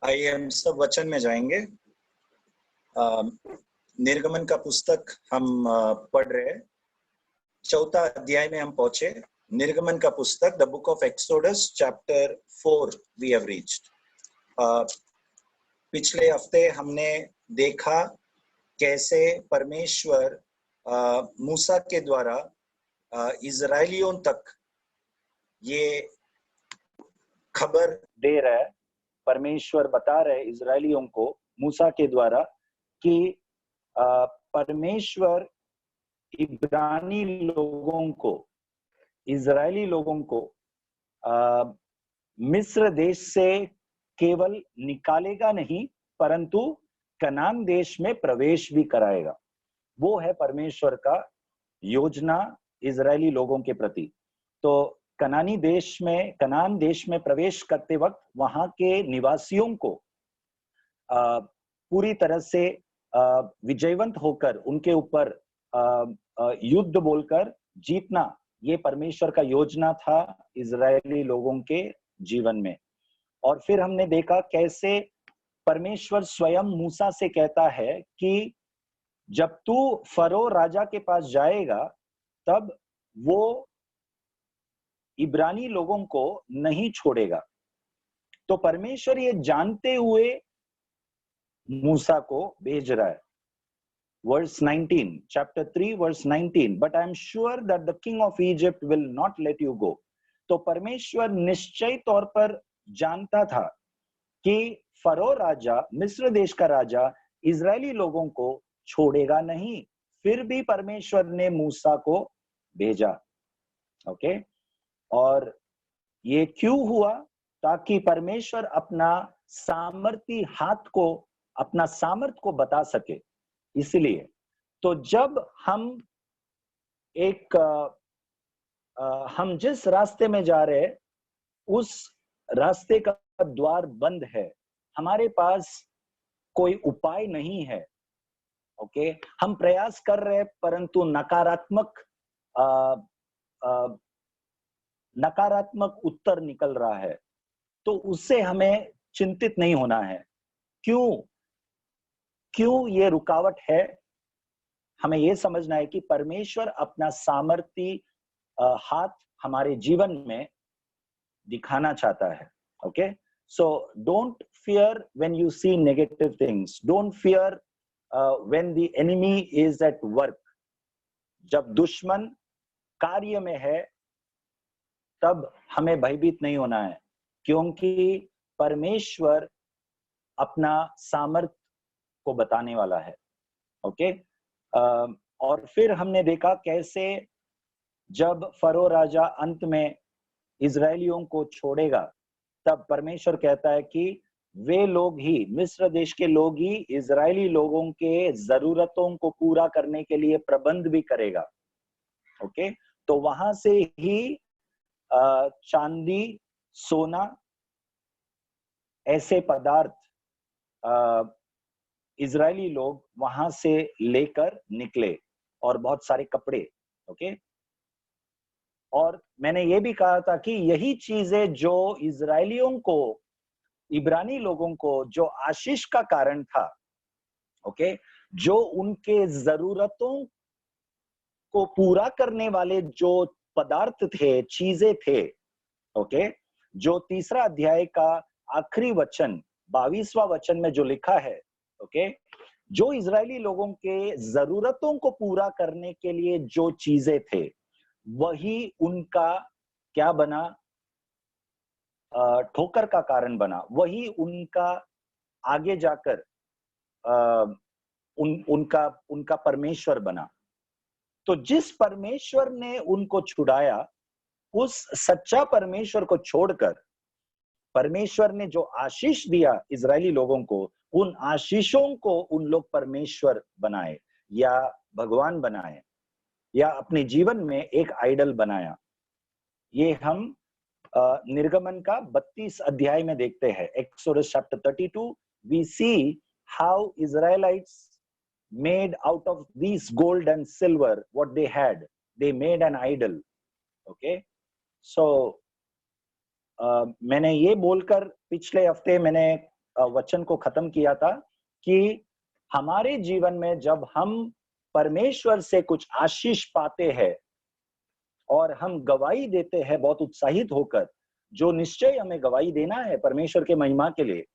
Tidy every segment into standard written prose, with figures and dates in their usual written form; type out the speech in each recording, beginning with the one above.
आइए हम सब वचन में जाएंगे। निर्गमन का पुस्तक हम पढ़ रहे हैं। चौथा अध्याय में हम पहुंचे। निर्गमन का पुस्तक, the book of Exodus, chapter 4 we have reached. पिछले हफ्ते हमने देखा कैसे परमेश्वर मूसा के द्वारा इजरायलियों तक ये खबर दे रहा है। परमेश्वर बता रहे इजरायलियों को मूसा के द्वारा कि परमेश्वर इब्रानी लोगों को, इजरायली लोगों को मिस्र देश से केवल निकालेगा नहीं, परंतु कनान देश में प्रवेश भी कराएगा। वो है परमेश्वर का योजना इजरायली लोगों के प्रति। तो कनान देश में प्रवेश करते वक्त वहां के निवासियों को पूरी तरह से विजयवंत होकर उनके ऊपर युद्ध बोलकर जीतना, ये परमेश्वर का योजना था इजरायली लोगों के जीवन में। और फिर हमने देखा कैसे परमेश्वर स्वयं मूसा से कहता है कि जब तू फरो राजा के पास जाएगा तब वो इब्रानी लोगों को नहीं छोड़ेगा। तो परमेश्वर ये जानते हुए मूसा को भेज रहा है। Verse 19, chapter 3, verse 19, but I am sure that the king of Egypt will not let you go. तो परमेश्वर निश्चय तौर पर जानता था कि फरो राजा, मिस्र देश का राजा, इजरायली लोगों को छोड़ेगा नहीं। फिर भी परमेश्वर ने मूसा को भेजा। ओके, और ये क्यों हुआ? ताकि परमेश्वर अपना सामर्थी हाथ को, अपना सामर्थ को बता सके। इसलिए तो जब हम जिस रास्ते में जा रहे हैं उस रास्ते का द्वार बंद है, हमारे पास कोई उपाय नहीं है। ओके, हम प्रयास कर रहे हैं परंतु नकारात्मक उत्तर निकल रहा है। तो उससे हमें चिंतित नहीं होना है। क्यों ये रुकावट है? हमें ये समझना है कि परमेश्वर अपना सामर्थी हाथ हमारे जीवन में दिखाना चाहता है। Okay, so don't fear when you see negative things, don't fear when the enemy is at work. जब दुश्मन कार्य में है तब हमें भयभीत नहीं होना है, क्योंकि परमेश्वर अपना सामर्थ को बताने वाला है। ओके, और फिर हमने देखा कैसे जब फरो राजा अंत में इजरायलियों को छोड़ेगा तब परमेश्वर कहता है कि वे लोग ही, मिस्र देश के लोग ही इजरायली लोगों के जरूरतों को पूरा करने के लिए प्रबंध भी करेगा। ओके, तो वहां से ही चांदी, सोना, ऐसे पदार्थ इजरायली लोग वहां से लेकर निकले, और बहुत सारे कपड़े। ओके, और मैंने ये भी कहा था कि यही चीजें जो इजरायलियों को, इब्रानी लोगों को जो आशीष का कारण था, ओके, जो उनके जरूरतों को पूरा करने वाले जो पदार्थ थे, चीजें थे, ओके, जो तीसरा अध्याय का आखिरी वचन 22वां वचन में जो लिखा है, ओके, जो इजरायली लोगों के जरूरतों को पूरा करने के लिए जो चीजें थे, वही उनका क्या बना? ठोकर का कारण बना। वही उनका आगे जाकर उनका परमेश्वर बना। तो जिस परमेश्वर ने उनको छुड़ाया, उस सच्चा परमेश्वर को छोड़कर परमेश्वर ने जो आशीष दिया इजरायली लोगों को, उन आशीषों को उन लोग परमेश्वर बनाए या भगवान बनाए या अपने जीवन में एक आइडल बनाया। ये हम निर्गमन का 32 अध्याय में देखते हैं। Exodus chapter 32, we see how Israelites made out of these gold and silver what they had. They made an idol. Okay, so मैंने ये बोलकर पिछले हफ्ते मैंने वचन को खत्म किया था कि हमारे जीवन में जब हम परमेश्वर से कुछ आशीष पाते हैं और हम गवाही देते हैं बहुत उत्साहित होकर, जो निश्चय हमें गवाही देना है परमेश्वर के महिमा के लिए,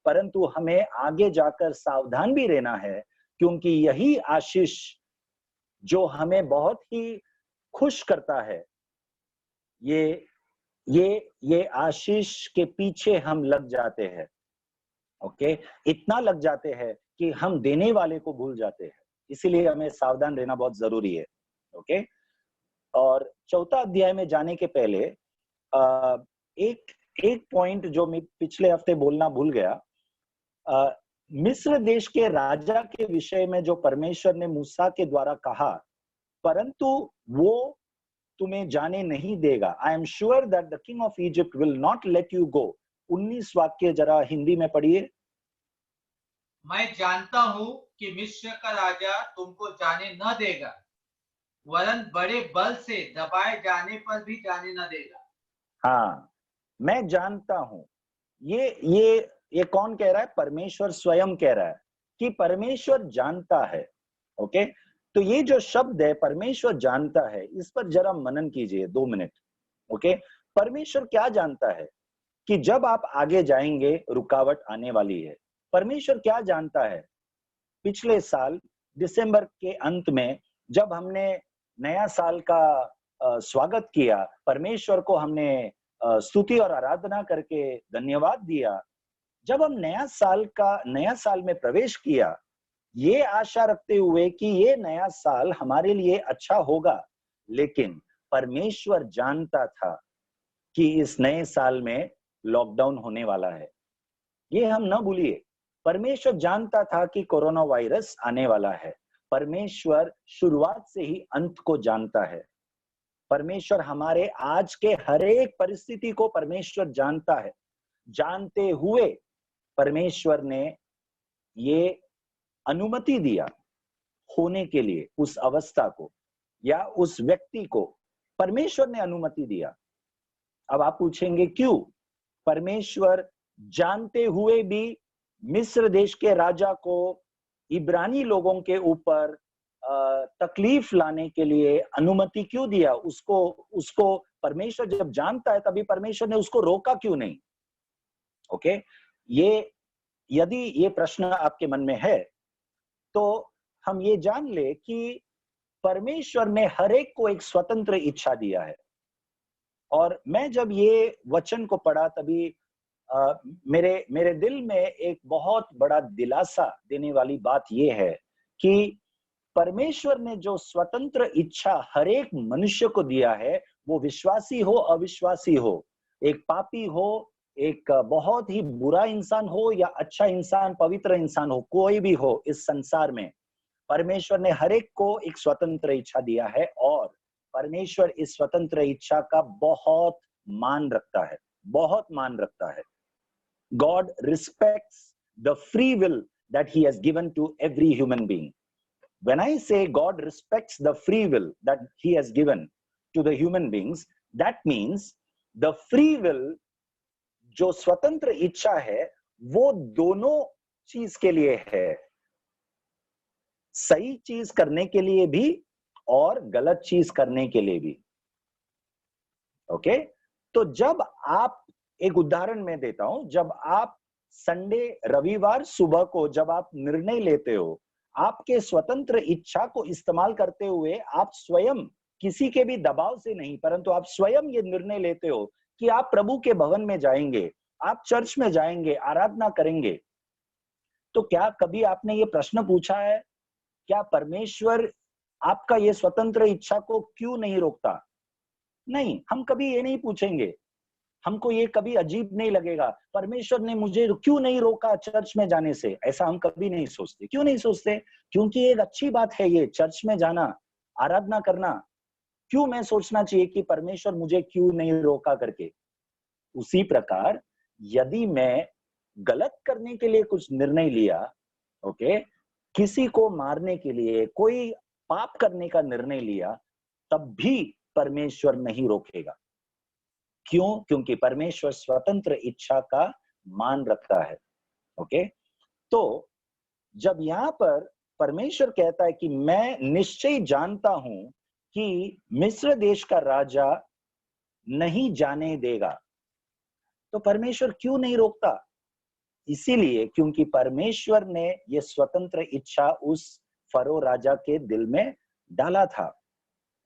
परंतु हमें आगे जाकर सावधान भी रहना है, क्योंकि यही आशीष जो हमें बहुत ही खुश करता है, ये आशीष के पीछे हम लग जाते हैं। ओके, इतना लग जाते हैं कि हम देने वाले को भूल जाते हैं। इसीलिए हमें सावधान रहना बहुत जरूरी है। ओके, और चौथा अध्याय में जाने के पहले एक एक पॉइंट जो मैं पिछले हफ्ते बोलना भूल गया, मिस्र देश के राजा के विषय में जो परमेश्वर ने मूसा के द्वारा कहा, परंतु वो तुम्हें जाने नहीं देगा। I am sure that the king of Egypt will not let you go. 19 वाक्य जरा हिंदी में पढ़िए। मैं जानता हूं कि मिस्र का राजा तुमको जाने न देगा, वरन बड़े बल से दबाए जाने पर भी जाने न देगा। हाँ, मैं जानता हूं। ये कौन कह रहा है? परमेश्वर स्वयं कह रहा है कि परमेश्वर जानता है। ओके, तो ये जो शब्द है परमेश्वर जानता है, इस पर जरा मनन कीजिए 2 मिनट। ओके, परमेश्वर क्या जानता है कि जब आप आगे जाएंगे रुकावट आने वाली है। परमेश्वर क्या जानता है? पिछले साल दिसंबर के अंत में जब हमने नया साल का स्वागत किया, परमेश्वर को हमने स्तुति और आराधना करके धन्यवाद दिया। जब हम नया साल में प्रवेश किया, ये आशा रखते हुए कि ये नया साल हमारे लिए अच्छा होगा, लेकिन परमेश्वर जानता था कि इस नए साल में लॉकडाउन होने वाला है। ये हम न भूलिए, परमेश्वर जानता था कि कोरोना वायरस आने वाला है। परमेश्वर शुरुआत से ही अंत को जानता है। परमेश्वर हमारे आज के हर एक परिस्थिति को परमेश्वर जानता है। जानते हुए परमेश्वर ने ये अनुमति दिया होने के लिए, उस अवस्था को या उस व्यक्ति को परमेश्वर ने अनुमति दिया। अब आप पूछेंगे क्यों? परमेश्वर जानते हुए भी मिस्र देश के राजा को इब्रानी लोगों के ऊपर तकलीफ लाने के लिए अनुमति क्यों दिया? उसको परमेश्वर जब जानता है तभी परमेश्वर ने उसको रोका क्यों नहीं? ओके, यदि ये प्रश्न आपके मन में है तो हम ये जान ले कि परमेश्वर ने हर एक को एक स्वतंत्र इच्छा दिया है। और मैं जब ये वचन को पढ़ा तभी मेरे दिल में एक बहुत बड़ा दिलासा देने वाली बात यह है कि परमेश्वर ने जो स्वतंत्र इच्छा हर एक मनुष्य को दिया है, वो विश्वासी हो अविश्वासी हो, एक पापी हो, एक बहुत ही बुरा इंसान हो या अच्छा इंसान, पवित्र इंसान हो, कोई भी हो इस संसार में, परमेश्वर ने हर एक को एक स्वतंत्र इच्छा दिया है। और परमेश्वर इस स्वतंत्र इच्छा का बहुत मान रखता है, बहुत मान रखता है। God respects the free will that he has given to every human being. When I say God respects the free will that he has given to the human beings, that means the free will, जो स्वतंत्र इच्छा है, वो दोनों चीज के लिए है, सही चीज करने के लिए भी और गलत चीज करने के लिए भी। ओके, तो जब आप, एक उदाहरण मैं देता हूं, जब आप संडे रविवार सुबह को जब आप निर्णय लेते हो, आपके स्वतंत्र इच्छा को इस्तेमाल करते हुए आप स्वयं, किसी के भी दबाव से नहीं, परंतु आप स्वयं ये निर्णय लेते हो कि आप प्रभु के भवन में जाएंगे, आप चर्च में जाएंगे, आराधना करेंगे, तो क्या कभी आपने ये प्रश्न पूछा है, क्या परमेश्वर आपका ये स्वतंत्र इच्छा को क्यों नहीं रोकता? नहीं, हम कभी ये नहीं पूछेंगे। हमको ये कभी अजीब नहीं लगेगा, परमेश्वर ने मुझे क्यों नहीं रोका चर्च में जाने से, ऐसा हम कभी नहीं सोचते। क्यों नहीं सोचते? क्योंकि एक अच्छी बात है ये चर्च में जाना, आराधना करना। क्यों मैं सोचना चाहिए कि परमेश्वर मुझे क्यों नहीं रोका करके? उसी प्रकार यदि मैं गलत करने के लिए कुछ निर्णय लिया, ओके, किसी को मारने के लिए, कोई पाप करने का निर्णय लिया, तब भी परमेश्वर नहीं रोकेगा। क्यों? क्योंकि परमेश्वर स्वतंत्र इच्छा का मान रखता है। ओके, तो जब यहां पर परमेश्वर कहता है कि मैं निश्चय जानता हूं कि मिस्र देश का राजा नहीं जाने देगा, तो परमेश्वर क्यों नहीं रोकता? इसीलिए क्योंकि परमेश्वर ने यह स्वतंत्र इच्छा उस फरो राजा के दिल में डाला था।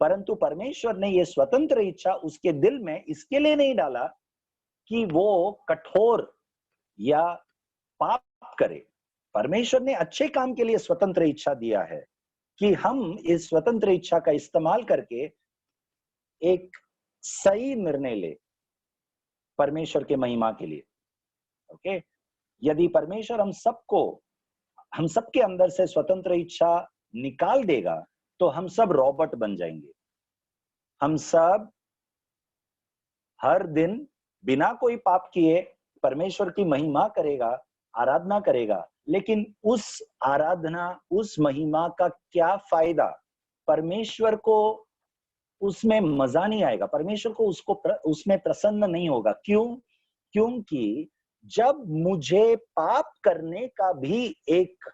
परंतु परमेश्वर ने यह स्वतंत्र इच्छा उसके दिल में इसके लिए नहीं डाला कि वो कठोर या पाप करे। परमेश्वर ने अच्छे काम के लिए स्वतंत्र इच्छा दिया है कि हम इस स्वतंत्र इच्छा का इस्तेमाल करके एक सही निर्णय ले परमेश्वर के महिमा के लिए। ओके, यदि परमेश्वर हम सबके अंदर से स्वतंत्र इच्छा निकाल देगा तो हम सब रॉबर्ट बन जाएंगे। हम सब हर दिन बिना कोई पाप किए परमेश्वर की महिमा करेगा, आराधना करेगा, लेकिन उस आराधना, उस महिमा का क्या फायदा? परमेश्वर को उसमें मजा नहीं आएगा, परमेश्वर को उसमें प्रसन्न नहीं होगा। क्यों? क्योंकि जब मुझे पाप करने का भी एक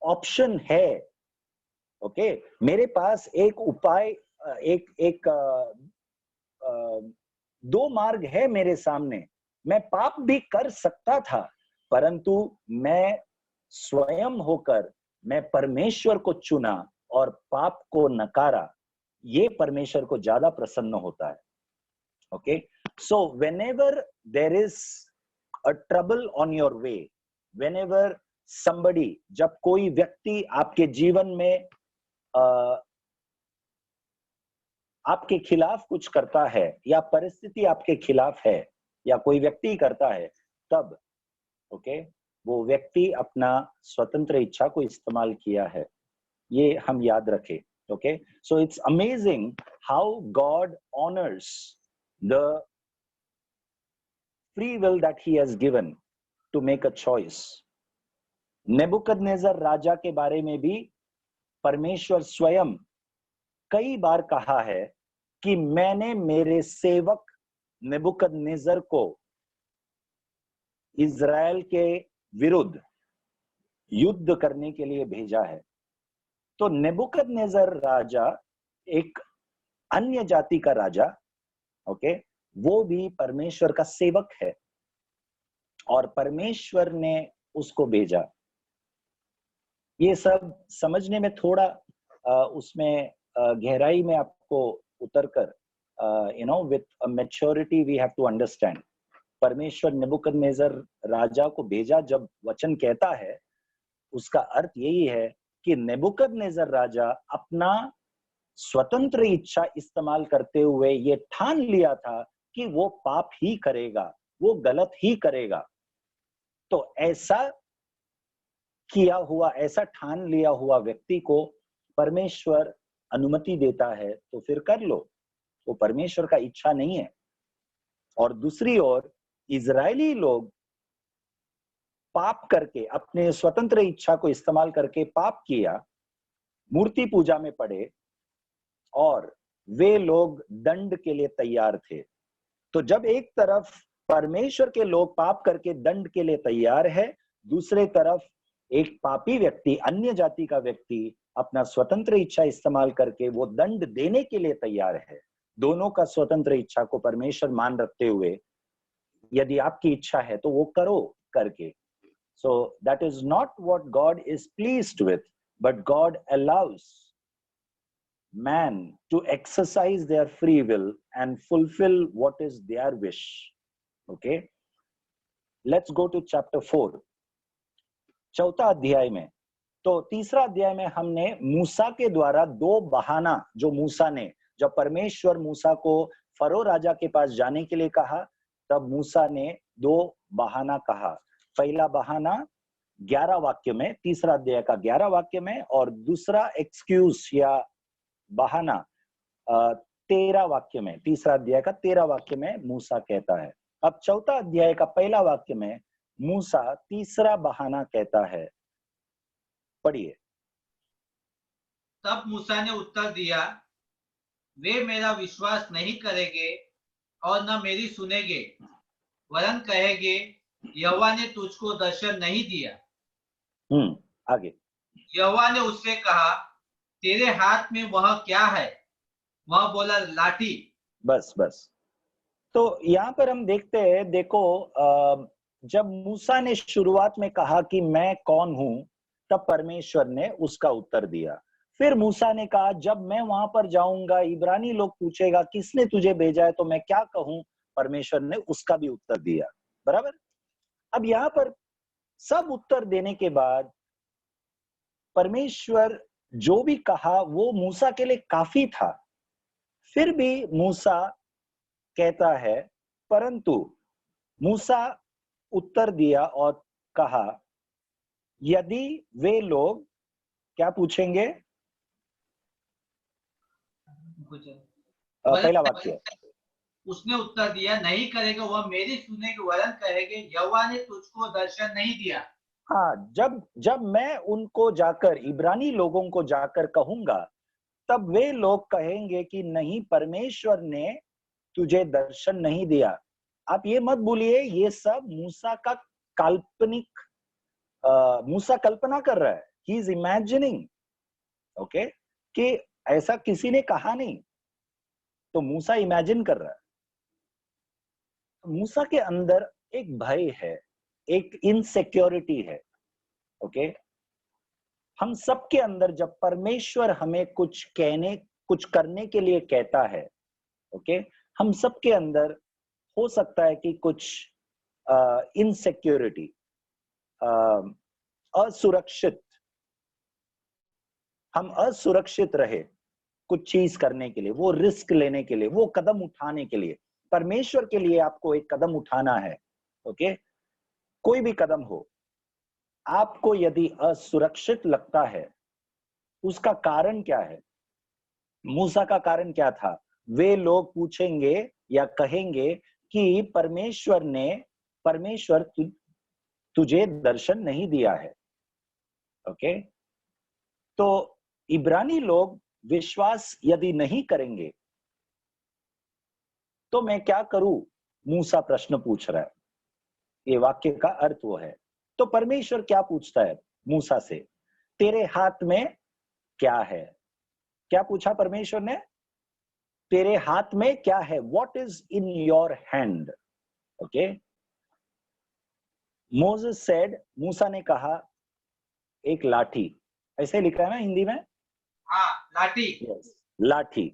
ऑप्शन है, ओके, मेरे पास एक उपाय, दो मार्ग है मेरे सामने। मैं पाप भी कर सकता था, परंतु मैं स्वयं होकर मैं परमेश्वर को चुना और पाप को नकारा। ये परमेश्वर को ज्यादा प्रसन्न होता है। Okay, so whenever there is a trouble on your way, whenever somebody, जब कोई व्यक्ति आपके जीवन में आपके खिलाफ कुछ करता है या परिस्थिति आपके खिलाफ है या कोई व्यक्ति करता है, तब ओके, वो व्यक्ति अपना स्वतंत्र इच्छा को इस्तेमाल किया है। ये हम याद रखें। Okay, so it's amazing how God honours the free will that he has given to make a choice. नेबुकदनेजर राजा के बारे में भी परमेश्वर स्वयं कई बार कहा है कि मैंने मेरे सेवक नेबुकदनेजर को इज़राइल के विरुद्ध युद्ध करने के लिए भेजा है। तो नेबुकदनेजर राजा एक अन्य जाति का राजा, ओके, वो भी परमेश्वर का सेवक है और परमेश्वर ने उसको भेजा। ये सब समझने में थोड़ा उसमें गहराई में आपको उतरकर with a maturity we have to understand. परमेश्वर नेबुकदनेजर राजा को भेजा, जब वचन कहता है उसका अर्थ यही है कि नेबुकदनेजर राजा अपना स्वतंत्र इच्छा इस्तेमाल करते हुए ये ठान लिया था कि वो पाप ही करेगा, वो गलत ही करेगा। तो ऐसा किया हुआ, ऐसा ठान लिया हुआ व्यक्ति को परमेश्वर अनुमति देता है तो फिर कर लो, वो परमेश्वर का इच्छा नहीं है। और दूसरी ओर इजरायली लोग पाप करके, अपने स्वतंत्र इच्छा को इस्तेमाल करके पाप किया, मूर्ति पूजा में पड़े और वे लोग दंड के लिए तैयार थे। तो जब एक तरफ परमेश्वर के लोग पाप करके दंड के लिए तैयार है, दूसरे तरफ एक पापी व्यक्ति, अन्य जाति का व्यक्ति अपना स्वतंत्र इच्छा इस्तेमाल करके वो दंड देने के लिए तैयार है। दोनों का स्वतंत्र इच्छा को परमेश्वर मान रखते हुए यदि आपकी इच्छा है तो वो करो करके। So that is not what God is pleased with, but God allows man to exercise their free will and fulfill what is their wish. Okay, let's go to chapter 4, चौथा अध्याय में। तो तीसरा अध्याय में हमने मूसा के द्वारा दो बहाना, जो मूसा ने, जब परमेश्वर मूसा को फरो राजा के पास जाने के लिए कहा, तब मूसा ने दो बहाना कहा। पहला बहाना 11 वाक्य में, तीसरा अध्याय का 11 वाक्य में, और दूसरा एक्सक्यूज या बहाना 13 वाक्य में, तीसरा अध्याय का 13 वाक्य में मूसा कहता है। अब चौथा अध्याय का पहला वाक्य में मूसा तीसरा बहाना कहता है। पढ़िए। तब मूसा ने उत्तर दिया, वे मेरा विश्वास नहीं करेंगे और न मेरी सुनेंगे, वरन कहेंगे यहोवा ने तुझको दर्शन नहीं दिया। आगे। यहोवा ने उससे कहा तेरे हाथ में वह क्या है? वह बोला लाठी। बस। तो यहाँ पर हम देखते हैं, देखो, जब मूसा ने शुरुआत में कहा कि मैं कौन हूं, तब परमेश्वर ने उसका उत्तर दिया। फिर मूसा ने कहा जब मैं वहां पर जाऊंगा, इब्रानी लोग पूछेगा किसने तुझे भेजा है, तो मैं क्या कहूं? परमेश्वर ने उसका भी उत्तर दिया। बराबर। अब यहाँ पर सब उत्तर देने के बाद परमेश्वर जो भी कहा वो मूसा के लिए काफी था। फिर भी मूसा कहता है, परंतु मूसा उत्तर दिया और कहा, यदि वे लोग क्या पूछेंगे? पहला वाक्य। उसने उत्तर दिया नहीं करेगा वह मेरी सुनेगी, वरन कहेंगे यहोवा ने तुझको दर्शन नहीं दिया। हाँ, जब मैं उनको जाकर, इब्रानी लोगों को जाकर कहूंगा, तब वे लोग कहेंगे कि नहीं, परमेश्वर ने तुझे दर्शन नहीं दिया। आप ये मत भूलिए, ये सब मूसा का काल्पनिक, मूसा कल्पना कर रहा है, ही इज इमेजिनिंग, ओके, कि ऐसा किसी ने कहा नहीं, तो मूसा इमेजिन कर रहा है। मूसा के अंदर एक भय है, एक इनसिक्योरिटी है, ओके। हम सबके अंदर जब परमेश्वर हमें कुछ कहने, कुछ करने के लिए कहता है, ओके, हम सबके अंदर हो सकता है कि कुछ इनसिक्योरिटी, असुरक्षित, हम असुरक्षित रहे कुछ चीज करने के लिए, वो रिस्क लेने के लिए, वो कदम उठाने के लिए। परमेश्वर के लिए आपको एक कदम उठाना है, ओके, कोई भी कदम हो, आपको यदि असुरक्षित लगता है, उसका कारण क्या है? मूसा का कारण क्या था? वे लोग पूछेंगे या कहेंगे कि परमेश्वर तुझे दर्शन नहीं दिया है, ओके। तो इब्रानी लोग विश्वास यदि नहीं करेंगे, तो मैं क्या करूं? मूसा प्रश्न पूछ रहा है। ये वाक्य का अर्थ वो है। तो परमेश्वर क्या पूछता है मूसा से? तेरे हाथ में क्या है? क्या पूछा परमेश्वर ने? तेरे हाथ में क्या है? What is in your hand? Okay. Moses said, मूसा ने कहा, एक लाठी। ऐसे लिखा है ना हिंदी में? हाँ, लाठी। यस, लाठी।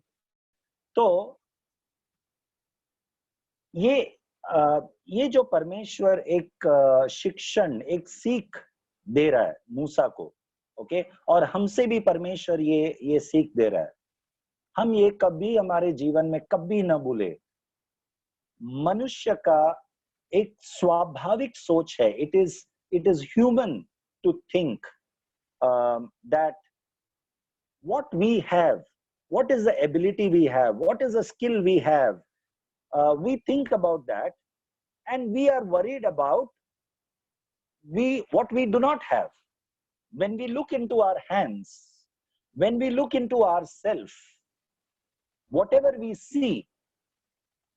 तो ये जो परमेश्वर एक शिक्षण, एक सीख दे रहा है मूसा को, ओके, और हमसे भी परमेश्वर ये सीख दे रहा है। हम ये कभी हमारे जीवन में कभी न भूले, मनुष्य का एक स्वाभाविक सोच है, it is human to think that what we have, what is the ability we have, what is the skill we have, we think about that, and we are worried about what we do not have. When we look into our hands, when we look into ourselves, whatever we see,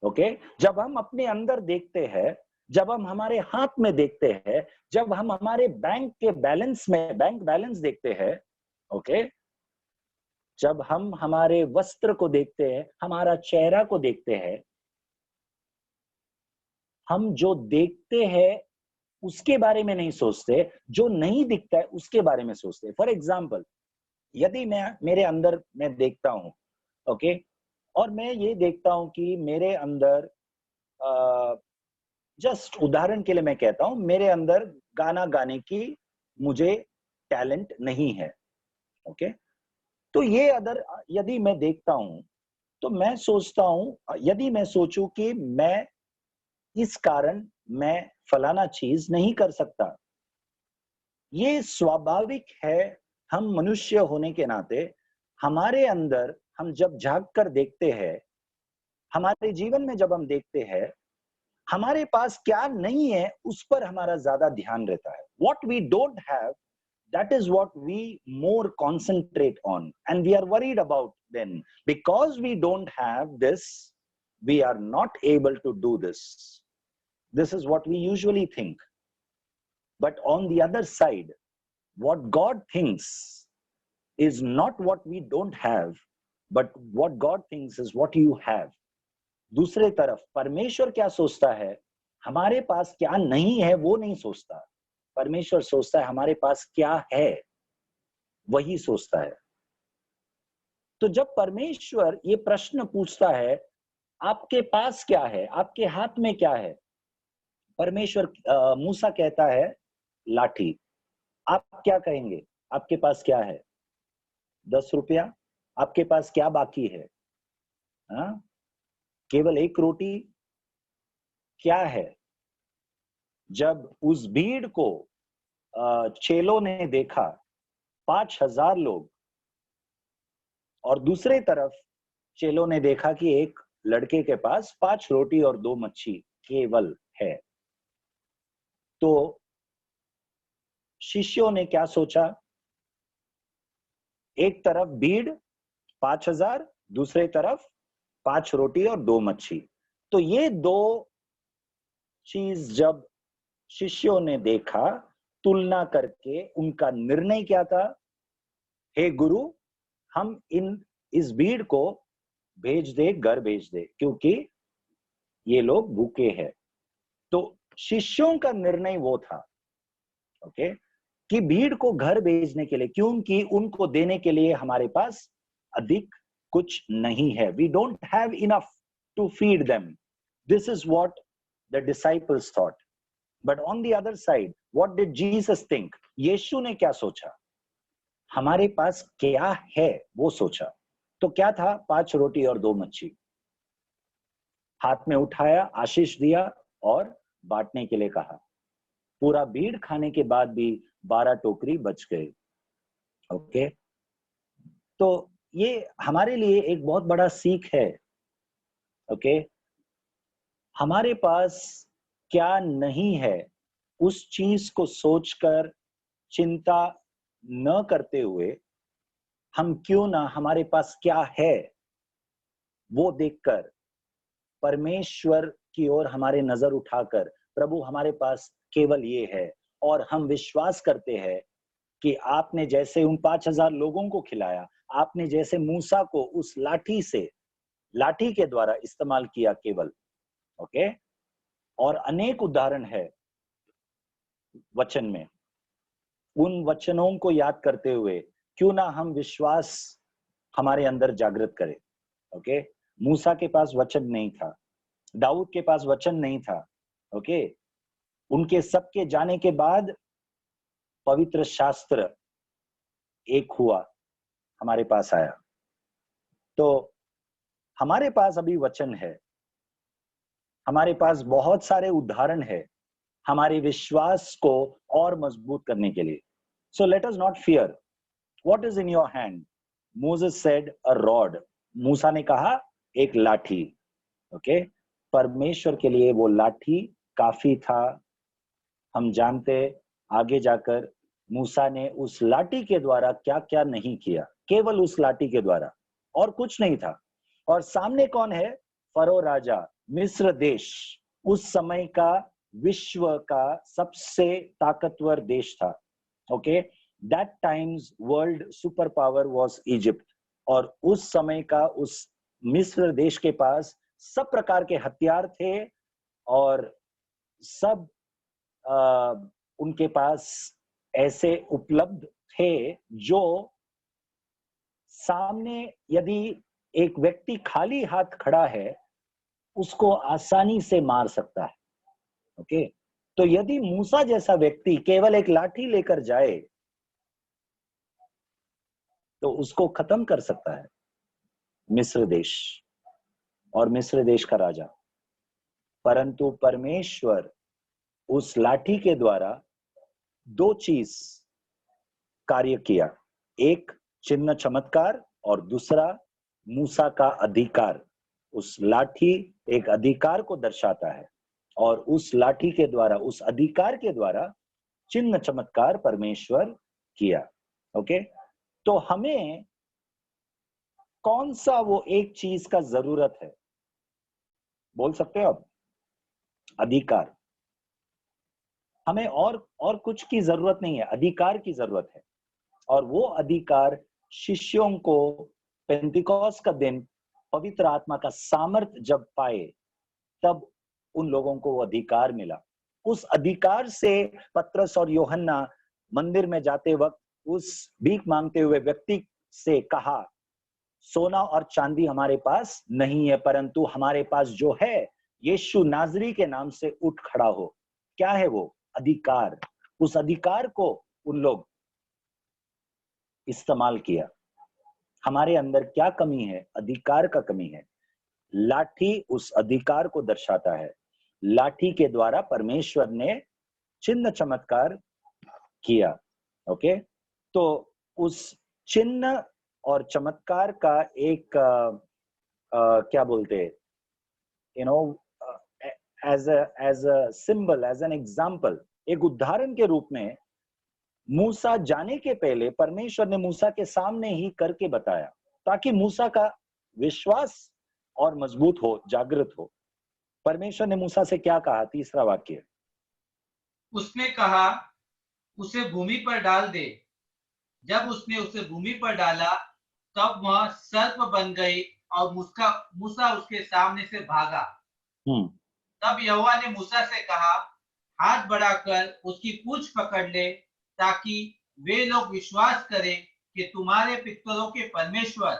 okay, जब हम अपने अंदर देखते हैं, जब हम हमारे हाथ में देखते हैं, जब हम हमारे बैंक के बैलेंस में बैंक बैलेंस देखते हैं, ओके, जब हम हमारे वस्त्र को देखते हैं, हमारा चेहरा को देखते हैं, हम जो देखते हैं उसके बारे में नहीं सोचते, जो नहीं दिखता है उसके बारे में सोचते हैं। फॉर एग्जाम्पल, यदि मैं मेरे अंदर मैं देखता हूं, ओके, और मैं ये देखता हूं कि मेरे अंदर, जस्ट उदाहरण के लिए मैं कहता हूं, मेरे अंदर गाना गाने की मुझे टैलेंट नहीं है, ओके, तो ये अगर यदि मैं देखता हूं, तो मैं सोचता हूं, यदि मैं सोचूं कि मैं इस कारण मैं फलाना चीज नहीं कर सकता, ये स्वाभाविक है। हम मनुष्य होने के नाते हमारे अंदर, हम जब झांक कर देखते हैं, हमारे जीवन में जब हम देखते हैं, हमारे पास क्या नहीं है उस पर हमारा ज्यादा ध्यान रहता है। What we don't have, that is what we more concentrate on, and we are worried about. Then because we don't have this, we are not able to do this. This is what we usually think. But on the other side, what God thinks is not what we don't have, but what God thinks is what you have. दूसरे तरफ परमेश्वर क्या सोचता है, हमारे पास क्या नहीं है वो नहीं सोचता। परमेश्वर सोचता है हमारे पास क्या है, वही सोचता है। तो जब परमेश्वर ये प्रश्न पूछता है, आपके पास क्या है, आपके हाथ में क्या है, परमेश्वर मूसा कहता है लाठी। आप क्या कहेंगे, आपके पास क्या है? 10 रुपया? आपके पास क्या बाकी है? हाँ? केवल 1 रोटी? क्या है? जब उस भीड़ को चेलों ने देखा, 5000 लोग, और दूसरे तरफ चेलों ने देखा कि एक लड़के के पास 5 रोटी और 2 मच्छी केवल है, तो शिष्यों ने क्या सोचा? एक तरफ भीड़ 5000, दूसरे तरफ 5 रोटी और 2 मच्छी। तो ये 2 चीज जब शिष्यों ने देखा, तुलना करके उनका निर्णय क्या था? हे गुरु, हम इस भीड़ को भेज दे, घर भेज दे, क्योंकि ये लोग भूखे हैं। तो शिष्यों का निर्णय वो था, ओके, कि भीड़ को घर भेजने के लिए, क्योंकि उनको देने के लिए हमारे पास अधिक कुछ नहीं है। We don't have enough to feed them. This is what the disciples thought. But on the other side, what did Jesus think? यीशु ने क्या सोचा? हमारे पास क्या है वो सोचा। तो क्या था? 5 रोटी और 2 मच्छी। हाथ में उठाया, आशीष दिया और बांटने के लिए कहा। पूरा भीड़ खाने के बाद भी 12 टोकरी बच गए। ओके, तो ये हमारे लिए एक बहुत बड़ा सीख है। ओके, हमारे पास क्या नहीं है, उस चीज को सोचकर चिंता न करते हुए, हम क्यों ना हमारे पास क्या है वो देखकर परमेश्वर की ओर हमारे नजर उठाकर, प्रभु हमारे पास केवल ये है, और हम विश्वास करते हैं कि आपने जैसे उन 5000 लोगों को खिलाया, आपने जैसे मूसा को उस लाठी के द्वारा इस्तेमाल किया केवल, ओके, और अनेक उदाहरण है वचन में। उन वचनों को याद करते हुए क्यों ना हम विश्वास हमारे अंदर जागृत करें। ओके, मूसा के पास वचन नहीं था, दाऊद के पास वचन नहीं था, ओके, उनके सबके जाने के बाद पवित्र शास्त्र एक हुआ, हमारे पास आया। तो हमारे पास अभी वचन है, हमारे पास बहुत सारे उदाहरण है हमारे विश्वास को और मजबूत करने के लिए। So let us not fear. What is in your hand? Moses said a rod. मूसा ने कहा एक लाठी। ओके, परमेश्वर के लिए वो लाठी काफी था। हम जानते आगे जाकर मूसा ने उस लाठी के द्वारा क्या क्या नहीं किया, केवल उस लाठी के द्वारा, और कुछ नहीं था। और सामने कौन है? फरो राजा, मिस्र देश, उस समय का विश्व का सबसे ताकतवर देश था। Okay, that times world super power was Egypt, और उस समय का उस मिस्र देश के पास सब प्रकार के हथियार थे, और सब उनके पास ऐसे उपलब्ध थे जो सामने यदि एक व्यक्ति खाली हाथ खड़ा है उसको आसानी से मार सकता है। ओके, तो यदि मूसा जैसा व्यक्ति केवल एक लाठी लेकर जाए तो उसको खत्म कर सकता है मिस्र देश और मिस्र देश का राजा। परंतु परमेश्वर उस लाठी के द्वारा 2 चीज कार्य किया, एक चिन्ह चमत्कार और दूसरा मूसा का अधिकार। उस लाठी एक अधिकार को दर्शाता है, और उस लाठी के द्वारा, उस अधिकार के द्वारा चिन्ह चमत्कार परमेश्वर किया। ओके, तो हमें कौन सा वो एक चीज का जरूरत है? बोल सकते हो आप? अधिकार। हमें और कुछ की जरूरत नहीं है, अधिकार की जरूरत है। और वो अधिकार शिष्यों को पेंतिकोस का दिन पवित्र आत्मा का सामर्थ जब पाए, तब उन लोगों को वो अधिकार मिला। उस अधिकार से पतरस और यूहन्ना मंदिर में जाते वक्त उस भीख मांगते हुए व्यक्ति से कहा, सोना और चांदी हमारे पास नहीं है, परंतु हमारे पास जो है, यीशु नाजरी के नाम से उठ खड़ा हो। क्या है वो अधिकार? उस अधिकार को उन लोग इस्तेमाल किया। हमारे अंदर क्या कमी है? अधिकार का कमी है। लाठी उस अधिकार को दर्शाता है। लाठी के द्वारा परमेश्वर ने चिन्ह चमत्कार किया। ओके, तो उस चिन्ह और चमत्कार का एक क्या बोलते हैं, you know, as a symbol, as an example, एक उदाहरण के रूप में मूसा जाने के पहले परमेश्वर ने मूसा के सामने ही करके बताया, ताकि मूसा का विश्वास और मजबूत हो, जागृत हो। परमेश्वर ने मूसा से क्या कहा? तीसरा वाक्य, उसने कहा, उसे भूमि पर डाल दे। जब उसने उसे भूमि पर डाला, तब वह सर्प बन गई और मूसा उसके सामने से भागा। तब यहोवा ने मूसा से कहा, हाथ बढ़ाकर उसकी पूंछ पकड़ ले, ताकि वे लोग विश्वास करें कि तुम्हारे पितरों के परमेश्वर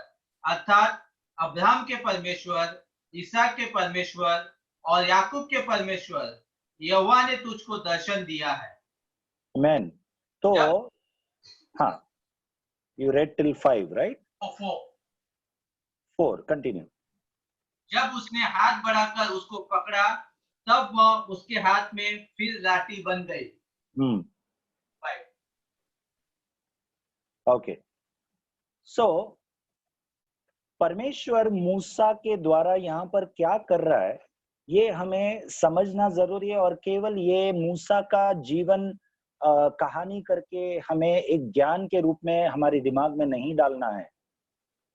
अर्थात अब्राहम के परमेश्वर, इसहाक के परमेश्वर और याकूब के परमेश्वर यहोवा ने तुझको दर्शन दिया है। आमेन। तो हाँ, you read till 5, right? 4, continue. जब उसने हाथ बढ़ाकर उसको पकड़ा, तब वह उसके हाथ में फिर लाठी बन गई। ओके, सो परमेश्वर मूसा के द्वारा यहाँ पर क्या कर रहा है, ये हमें समझना जरूरी है। और केवल ये मूसा का जीवन कहानी करके हमें एक ज्ञान के रूप में हमारे दिमाग में नहीं डालना है,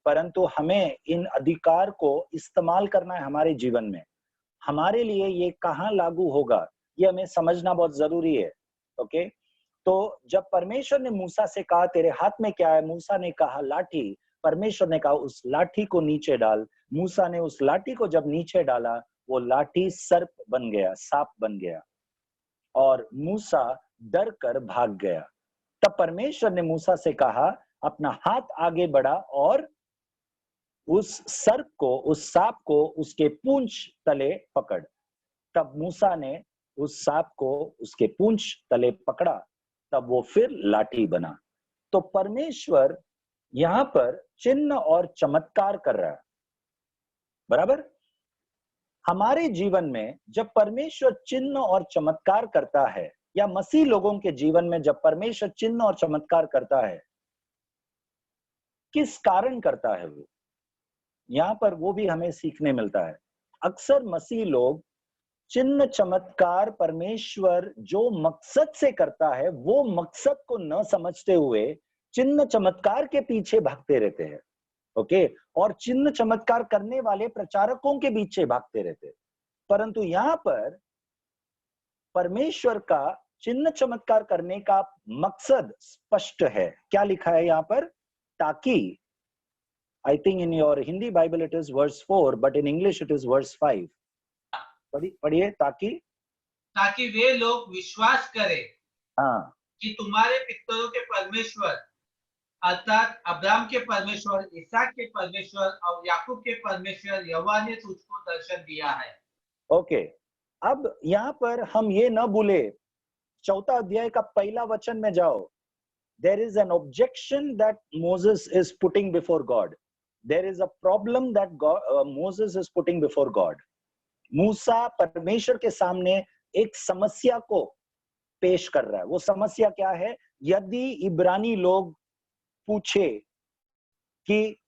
परंतु हमें इन अधिकार को इस्तेमाल करना है हमारे जीवन में। हमारे लिए ये कहाँ लागू होगा, ये हमें समझना बहुत जरूरी है। ओके, तो जब परमेश्वर ने मूसा से कहा, तेरे हाथ में क्या है? मूसा ने कहा, लाठी। परमेश्वर ने कहा, उस लाठी को नीचे डाल। मूसा ने उस लाठी को जब नीचे डाला, वो लाठी सर्प बन गया, सांप बन गया, और मूसा डर कर भाग गया। तब परमेश्वर ने मूसा से कहा, अपना हाथ आगे बढ़ा और उस सर्प को, उस सांप को उसके पूंछ तले पकड़। तब मूसा ने उस सांप को उसके पूंछ तले पकड़ा, तब वो फिर लाठी बना। तो परमेश्वर यहां पर चिन्ह और चमत्कार कर रहा है, बराबर। हमारे जीवन में जब परमेश्वर चिन्ह और चमत्कार करता है, या मसीह लोगों के जीवन में जब परमेश्वर चिन्ह और चमत्कार करता है, किस कारण करता है वो? यहां पर वो भी हमें सीखने मिलता है। अक्सर मसीह लोग चिन्ह चमत्कार परमेश्वर जो मकसद से करता है, वो मकसद को न समझते हुए चिन्ह चमत्कार के पीछे भागते रहते हैं। ओके, और चिन्ह चमत्कार करने वाले प्रचारकों के पीछे भागते रहते हैं। परंतु यहाँ पर परमेश्वर का चिन्ह चमत्कार करने का मकसद स्पष्ट है। क्या लिखा है यहाँ पर? ताकि, I think in your Hindi Bible it is verse 4, but in English it is verse 5. पढ़िए, ताकि वे लोग विश्वास करें हाँ, कि तुम्हारे पितरों के परमेश्वर अर्थात अब्राहम के परमेश्वर, इसहाक के परमेश्वर और याकूब के परमेश्वर यहोवा ने तुझको दर्शन दिया है। ओके, अब यहाँ पर हम ये न भूले, 4 अध्याय का पहला वचन में जाओ। There is an objection that Moses is putting before God. There is a problem that Moses is putting before God. मूसा परमेश्वर के सामने एक समस्या को पेश कर रहा है। वो समस्या क्या है? यदि इब्रानी लोग पूछे कि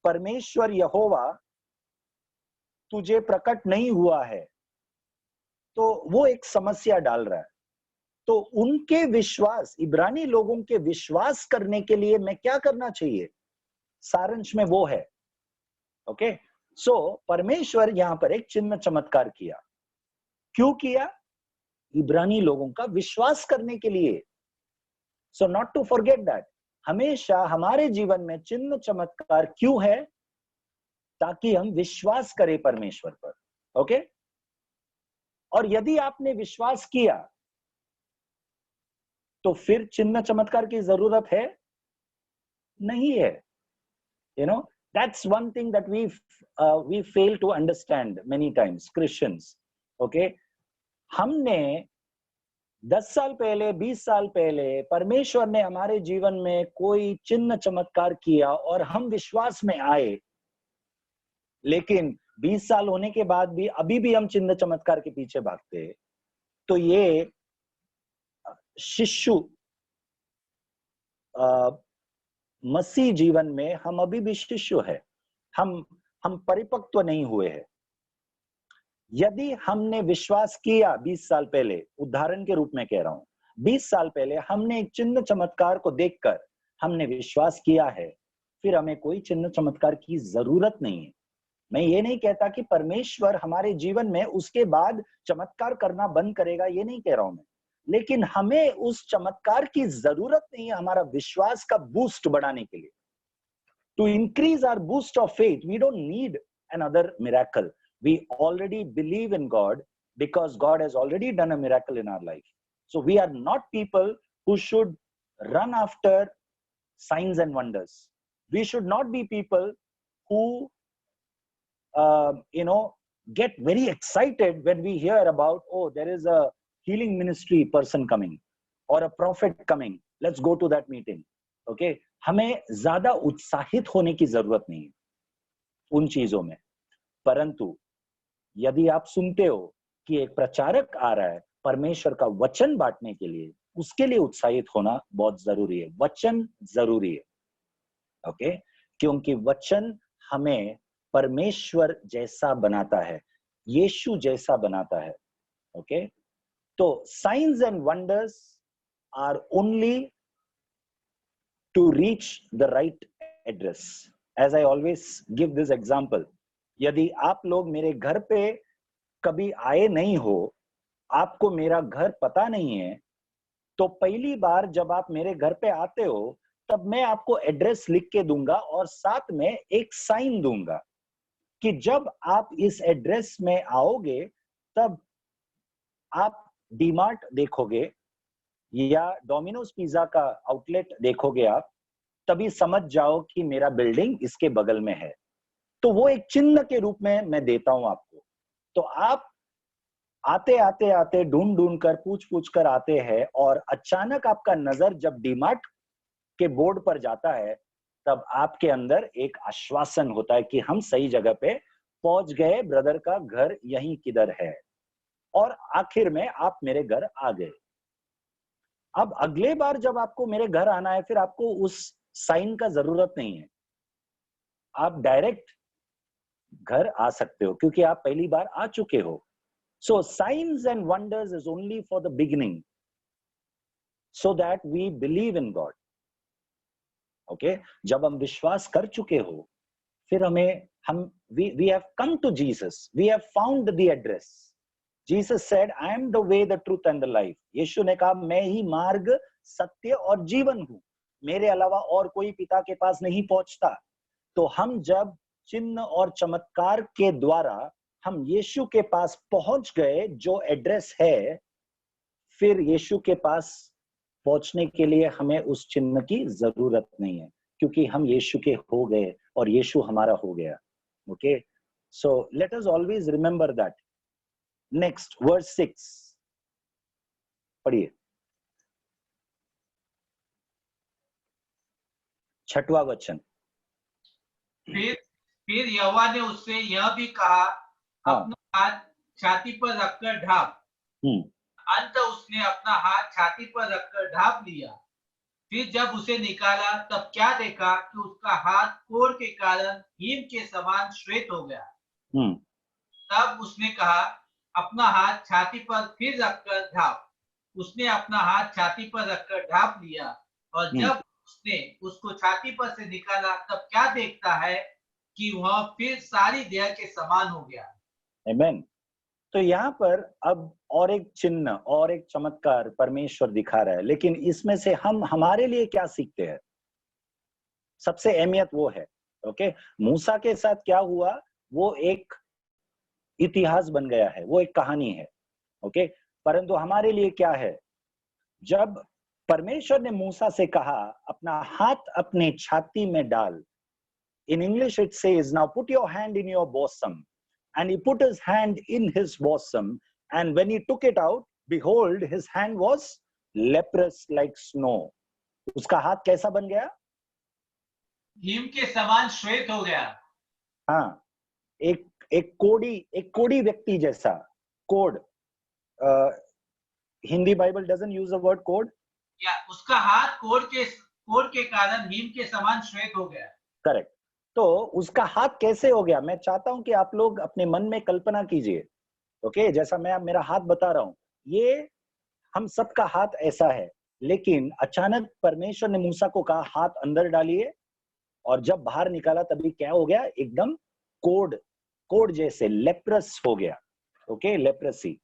परमेश्वर यहोवा तुझे प्रकट नहीं हुआ है, तो वो एक समस्या डाल रहा है। तो उनके विश्वास, इब्रानी लोगों के विश्वास करने के लिए मैं क्या करना चाहिए? सारांश में वो है। ओके, सो परमेश्वर यहां पर एक चिन्ह चमत्कार किया। क्यों किया? इब्रानी लोगों का विश्वास करने के लिए। So not to forget that, हमेशा हमारे जीवन में चिन्ह चमत्कार क्यों है? ताकि हम विश्वास करें परमेश्वर पर। ओके? और यदि आपने विश्वास किया तो फिर चिन्ह चमत्कार की जरूरत है नहीं है। You know, that's one thing that we fail to understand many times, Christians. Okay? हमने 10 साल पहले, 20 साल पहले परमेश्वर ने हमारे जीवन में कोई चिन्ह चमत्कार किया और हम विश्वास में आए, लेकिन 20 साल होने के बाद भी अभी भी हम चिन्ह चमत्कार के पीछे भागते हैं। तो ये शिशु मसीह जीवन में हम अभी भी शिशु है, हम परिपक्व नहीं हुए हैं। यदि हमने विश्वास किया 20 साल पहले, उदाहरण के रूप में कह रहा हूं, 20 साल पहले हमने एक चिन्ह चमत्कार को देखकर हमने विश्वास किया है, फिर हमें कोई चिन्ह चमत्कार की जरूरत नहीं है। मैं ये नहीं कहता कि परमेश्वर हमारे जीवन में उसके बाद चमत्कार करना बंद करेगा, ये नहीं कह रहा हूं मैं, लेकिन हमें उस चमत्कार की जरूरत नहीं है हमारा विश्वास का बूस्ट बढ़ाने के लिए। To increase our boost of faith, we don't need another miracle. We already believe in God because God has already done a miracle in our life. So we are not people who should run after signs and wonders. We should not be people who, get very excited when we hear about, oh, there is a healing ministry person coming or a prophet coming. Let's go to that meeting. Okay? हमें ज्यादा उत्साहित होने की जरूरत नहीं है उन चीजों में, परंतु यदि आप सुनते हो कि एक प्रचारक आ रहा है परमेश्वर का वचन बांटने के लिए, उसके लिए उत्साहित होना बहुत जरूरी है। वचन जरूरी है। ओके? क्योंकि वचन हमें परमेश्वर जैसा बनाता है, यीशु जैसा बनाता है। ओके? तो science and wonders are only to reach the right address. As I always give this example, यदि आप लोग मेरे घर पे कभी आए नहीं हो, आपको मेरा घर पता नहीं है, तो पहली बार जब आप मेरे घर पे आते हो तब मैं आपको एड्रेस लिख के दूंगा और साथ में एक साइन दूंगा कि जब आप इस एड्रेस में आओगे तब आप डीमार्ट देखोगे या डोमिनोज पिज्जा का आउटलेट देखोगे, आप तभी समझ जाओ कि मेरा बिल्डिंग इसके बगल में है। तो वो एक चिन्ह के रूप में मैं देता हूं आपको। तो आप आते आते आते ढूंढ ढूंढ कर पूछ कर आते हैं और अचानक आपका नजर जब डीमार्ट के बोर्ड पर जाता है, तब आपके अंदर एक आश्वासन होता है कि हम सही जगह पे पहुंच गए, ब्रदर का घर यहीं किधर है, और आखिर में आप मेरे घर आ गए। अब अगले बार जब आपको मेरे घर आना है, फिर आपको उस साइन का जरूरत नहीं है, आप डायरेक्ट घर आ सकते हो क्योंकि आप पहली बार आ चुके हो। So science and wonders is only for the beginning so that we believe in God. Okay? जब हम विश्वास कर चुके हो, फिर we have come to Jesus, we have found the address. Jesus said, I am the way, the truth and the life. यीशु ने कहा, मैं ही मार्ग, सत्य और जीवन हूं, मेरे अलावा और कोई पिता के पास नहीं पहुंचता। तो हम जब चिन्ह और चमत्कार के द्वारा हम यीशु के पास पहुंच गए, जो एड्रेस है, फिर यीशु के पास पहुंचने के लिए हमें उस चिन्ह की जरूरत नहीं है, क्योंकि हम यीशु के हो गए और यीशु हमारा हो गया। Okay? So let us always remember that. Next, verse 6 पढ़िए, 6वां वचन। फिर यहोवा ने उससे यह भी कहा, अपना हाथ छाती पर रखकर ढाप। अंत उसने अपना हाथ छाती पर रखकर ढाप लिया। फिर जब उसे निकाला तब क्या देखा कि उसका हाथ कोढ़ के कारण हिम के समान श्वेत हो गया। तब उसने कहा, अपना हाथ छाती पर फिर रखकर ढाप। उसने अपना हाथ छाती पर रखकर ढाप लिया, और जब उसने उसको छाती पर से निकाला तब क्या देखता है कि वह फिर सारी देह के समान हो गया। आमीन। तो यहाँ पर अब और एक चिन्ह और एक चमत्कार परमेश्वर दिखा रहा है, लेकिन इसमें से हम हमारे लिए क्या सीखते हैं? सबसे अहमियत वो है। ओके, मूसा के साथ क्या हुआ वो एक इतिहास बन गया है, वो एक कहानी है। ओके, परंतु हमारे लिए क्या है? जब परमेश्वर ने मूसा से कहा अपना हाथ अपने छाती में डाल, in English it says, now put your hand in your bosom, and he put his hand in his bosom, and when he took it out, behold, his hand was leprous like snow. उसका हाथ कैसा बन गया? Him के समान श्वेत हो गया। हाँ, एक कोड़ी व्यक्ति जैसा। Code, Hindi Bible doesn't use the word code. या उसका हाथ कोड़ के कारण हिम के समान श्वेत हो गया। करेक्ट। तो उसका हाथ कैसे हो गया? मैं चाहता हूं कि आप लोग अपने मन में कल्पना कीजिए। ओके, जैसा मैं अब मेरा हाथ बता रहा हूं, ये हम सबका हाथ ऐसा है, लेकिन अचानक परमेश्वर ने मूसा को कहा हाथ अंदर डालिए, और जब बाहर निकाला तभी क्या हो गया? एकदम कोड जैसे लेप्रस हो गया। Okay, leprosy.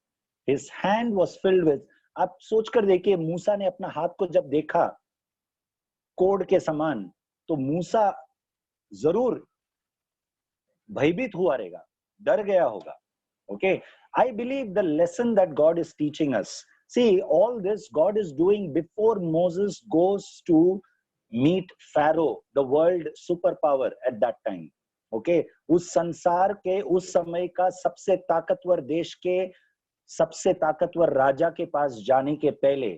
His hand was filled with, आप सोचकर देखिए, मूसा ने अपना हाथ को जब देखा कोड के समान, तो मूसा जरूर भयभीत हुआ रहेगा, डर गया होगा। Okay, I believe the lesson that God is teaching us, see all this God is doing before Moses goes to meet Pharaoh, the world superpower at that time. Okay, उस संसार के उस समय का सबसे ताकतवर देश के सबसे ताकतवर राजा के पास जाने के पहले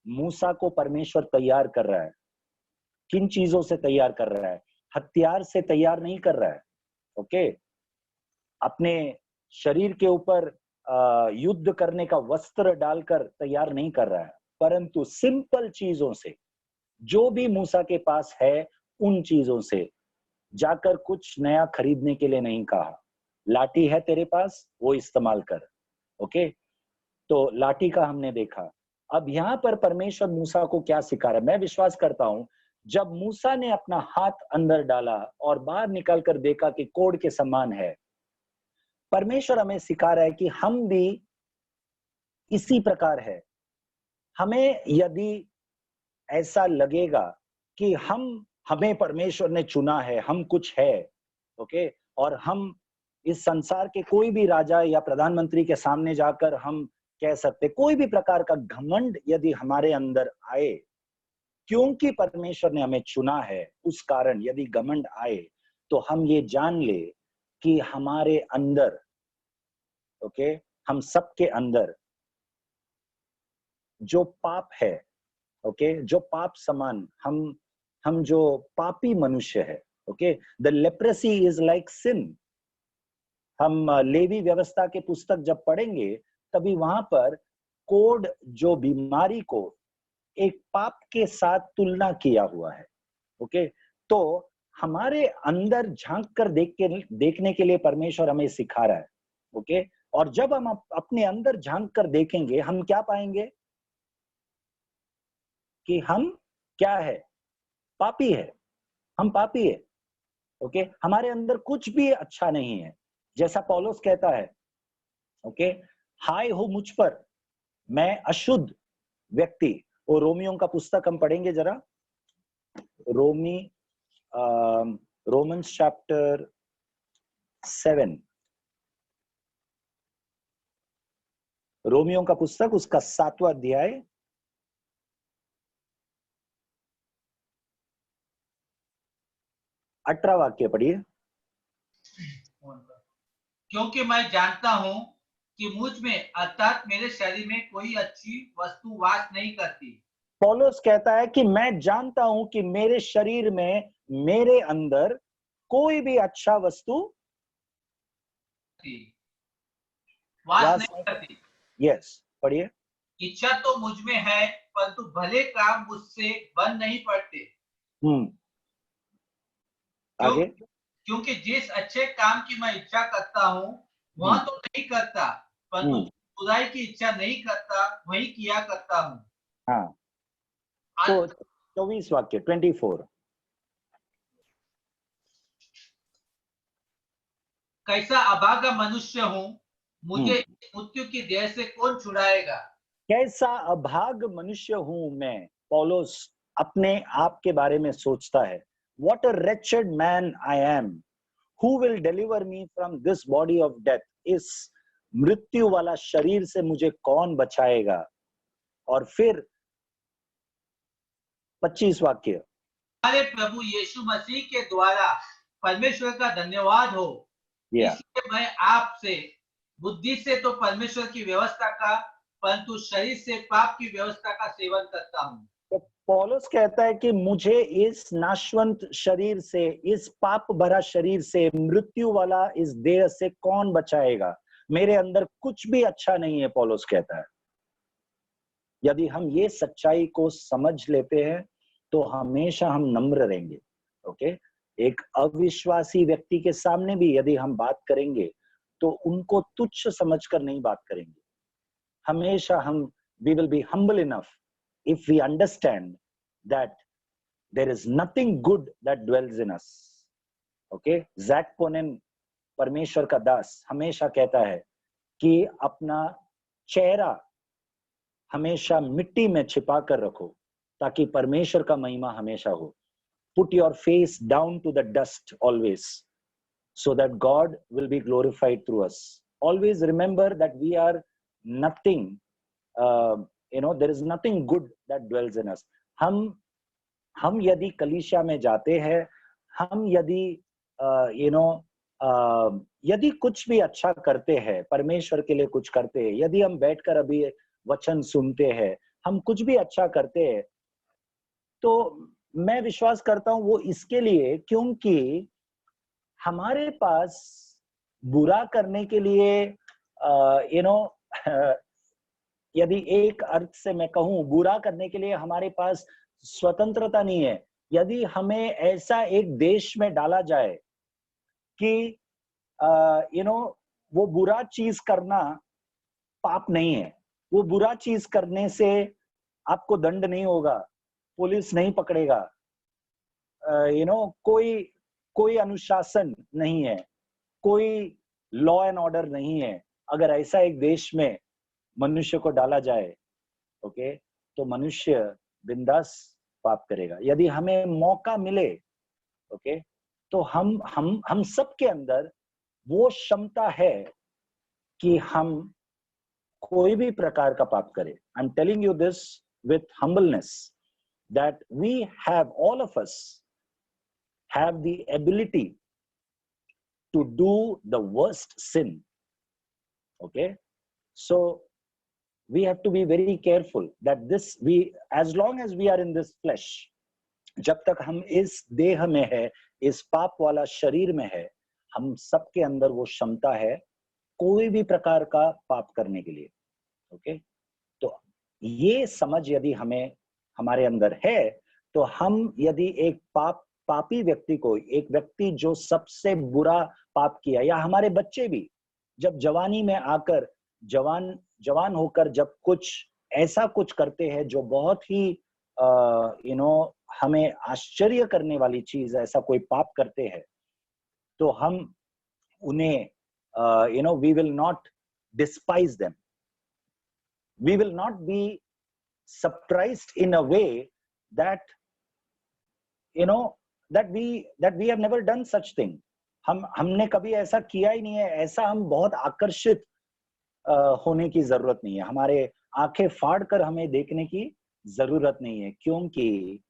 मूसा को परमेश्वर तैयार कर रहा है। किन चीजों से तैयार कर रहा है? हथियार से तैयार नहीं कर रहा है। ओके, अपने शरीर के ऊपर युद्ध करने का वस्त्र डालकर तैयार नहीं कर रहा है, परंतु सिंपल चीजों से, जो भी मूसा के पास है उन चीजों से। जाकर कुछ नया खरीदने के लिए नहीं कहा। लाठी है तेरे पास, वो इस्तेमाल कर। ओके, तो लाठी का हमने देखा। अब यहाँ पर परमेश्वर मूसा को क्या सिखा रहा है? मैं विश्वास करता हूं जब मूसा ने अपना हाथ अंदर डाला और बाहर निकालकर देखा कि कोड़ के समान है, परमेश्वर हमें सिखा रहा है कि हम भी इसी प्रकार है। हमें यदि ऐसा लगेगा कि हमें परमेश्वर ने चुना है, हम कुछ है, ओके, और हम इस संसार के कोई भी राजा या प्रधानमंत्री के सामने जाकर हम कह सकते, कोई भी प्रकार का घमंड यदि हमारे अंदर आए, क्योंकि परमेश्वर ने हमें चुना है, उस कारण यदि घमंड आए, तो हम ये जान ले कि हमारे अंदर, ओके, हम सबके अंदर जो पाप है, ओके, जो पाप समान, हम जो पापी मनुष्य है, okay, the leprosy is like sin. हम लेवी व्यवस्था के पुस्तक जब पढ़ेंगे तभी वहां पर कोड जो बीमारी को एक पाप के साथ तुलना किया हुआ है। ओके, तो हमारे अंदर झांक कर देखने के लिए परमेश्वर हमें सिखा रहा है। ओके, और जब हम अपने अंदर झांक कर देखेंगे, हम क्या पाएंगे? कि हम क्या है? पापी है। हम पापी है। ओके, हमारे अंदर कुछ भी अच्छा नहीं है। जैसा पौलुस कहता है, ओके, हाय हो मुझ पर, मैं अशुद्ध व्यक्ति। वो रोमियों का पुस्तक हम पढ़ेंगे जरा, रोमन्स चैप्टर 7, रोमियों का पुस्तक उसका 7वां अध्याय 18 वाक्य पढ़िए। क्योंकि मैं जानता हूं कि मुझ में अर्थात मेरे शरीर में कोई अच्छी वस्तु वास नहीं करती। पौलुस कहता है कि मैं जानता हूं कि मेरे शरीर में, मेरे अंदर कोई भी अच्छा वस्तु वास नहीं करती। यस, पढ़िए। इच्छा तो मुझ में है, परंतु भले काम मुझसे बन नहीं पड़ते। आगे। क्योंकि जिस अच्छे काम की मैं इच्छा करता हूँ वह तो नहीं करता, परंतु बुराई की इच्छा नहीं करता वही किया करता हूँ। हाँ, तो 24 वाक्य 24। कैसा अभागा मनुष्य हूँ, मुझे मृत्यु की देह से कौन छुड़ाएगा? कैसा अभाग मनुष्य हूं मैं, पौलुस अपने आप के बारे में सोचता है। What a wretched man I am. Who will deliver me from this body of death? इस मृत्यु वाला शरीर से मुझे कौन बचाएगा? और फिर 25 वाक्य, हमारे प्रभु यीशु मसीह के द्वारा परमेश्वर का धन्यवाद हो। या इसलिए मैं आपसे बुद्धि से तो परमेश्वर की व्यवस्था का, परंतु शरीर से पाप की व्यवस्था का सेवन करता हूँ। तो पौलुस कहता है कि मुझे इस नाशवंत शरीर से, इस पाप भरा शरीर से, मृत्यु वाला इस देह से कौन बचाएगा? मेरे अंदर कुछ भी अच्छा नहीं है, पौलुस कहता है। यदि हम ये सच्चाई को समझ लेते हैं तो हमेशा हम नम्र रहेंगे। ओके, एक अविश्वासी व्यक्ति के सामने भी यदि हम बात करेंगे तो उनको तुच्छ समझकर नहीं बात करेंगे। हमेशा हम we will be humble enough if we understand that there is nothing good that dwells in us. Okay, Jack कोनेन, परमेश्वर का दास, हमेशा कहता है कि अपना चेहरा हमेशा मिट्टी में छिपा कर रखो ताकि परमेश्वर का महिमा हमेशा हो। Put your face down to the dust always, so that God will be glorified through us. Always remember that we are nothing, there is nothing good that dwells in us. हम यदि कलीसिया में जाते हैं, हम यदि यदि कुछ भी अच्छा करते हैं, परमेश्वर के लिए कुछ करते हैं, यदि हम बैठकर अभी वचन सुनते हैं, हम कुछ भी अच्छा करते हैं, तो मैं विश्वास करता हूं वो इसके लिए क्योंकि हमारे पास बुरा करने के लिए यदि एक अर्थ से मैं कहूं, बुरा करने के लिए हमारे पास स्वतंत्रता नहीं है। यदि हमें ऐसा एक देश में डाला जाए कि वो बुरा चीज करना पाप नहीं है, वो बुरा चीज करने से आपको दंड नहीं होगा, पुलिस नहीं पकड़ेगा, कोई अनुशासन नहीं है, कोई लॉ एंड ऑर्डर नहीं है। अगर ऐसा एक देश में मनुष्य को डाला जाए, ओके, तो मनुष्य बिंदास पाप करेगा। यदि हमें मौका मिले, ओके, तो हम सबके अंदर वो क्षमता है कि हम कोई भी प्रकार का पाप करें। I am telling you this with humbleness that we have, all of us have the ability to do the worst sin. Okay, so we have to be very careful that as long as we are in this flesh, जब तक हम इस देह में है, इस पाप वाला शरीर में है, हम सबके अंदर वो क्षमता है कोई भी प्रकार का पाप करने के लिए। ओके, तो ये समझ यदि हमारे अंदर है, तो हम यदि एक पापी व्यक्ति को, एक व्यक्ति जो सबसे बुरा पाप किया, या हमारे बच्चे भी जब जवानी में आकर, जवान होकर जब कुछ ऐसा कुछ करते हैं जो बहुत ही हमें आश्चर्य करने वाली चीज, ऐसा कोई पाप करते हैं, तो हम उन्हें we will not despise them, we will not be surprised in a way that that we have never done such thing. हमने कभी ऐसा किया ही नहीं है, ऐसा हम बहुत आकर्षित होने की जरूरत नहीं है, हमारे आंखें फाड़ कर हमें देखने की जरूरत नहीं है, क्योंकि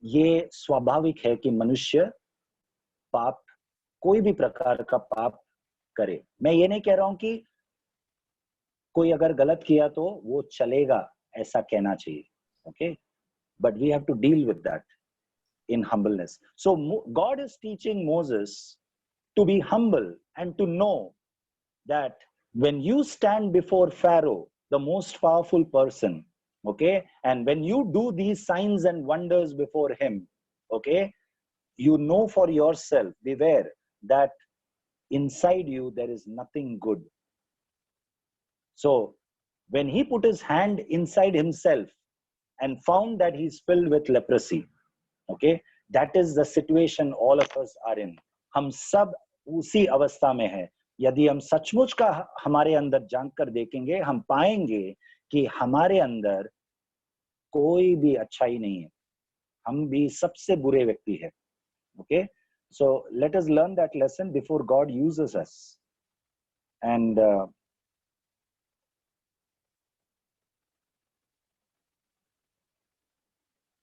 ये स्वाभाविक है कि मनुष्य पाप, कोई भी प्रकार का पाप करे। मैं ये नहीं कह रहा हूं कि कोई अगर गलत किया तो वो चलेगा, ऐसा कहना चाहिए, okay, but we have to deal with that in humbleness. So God is teaching Moses to be humble and to know that when you stand before Pharaoh, the most powerful person, okay, and when you do these signs and wonders before him, okay, you know for yourself, beware that inside you there is nothing good. So when he put his hand inside himself and found that he's filled with leprosy, okay, that is the situation all of us are in. हम सब उसी अवस्था में हैं, यदि हम सचमुच का हमारे अंदर झांक कर देखेंगे, हम पाएंगे कि हमारे अंदर कोई भी अच्छाई नहीं है, हम भी सबसे बुरे व्यक्ति है. Okay, so let us learn that lesson before God uses us. And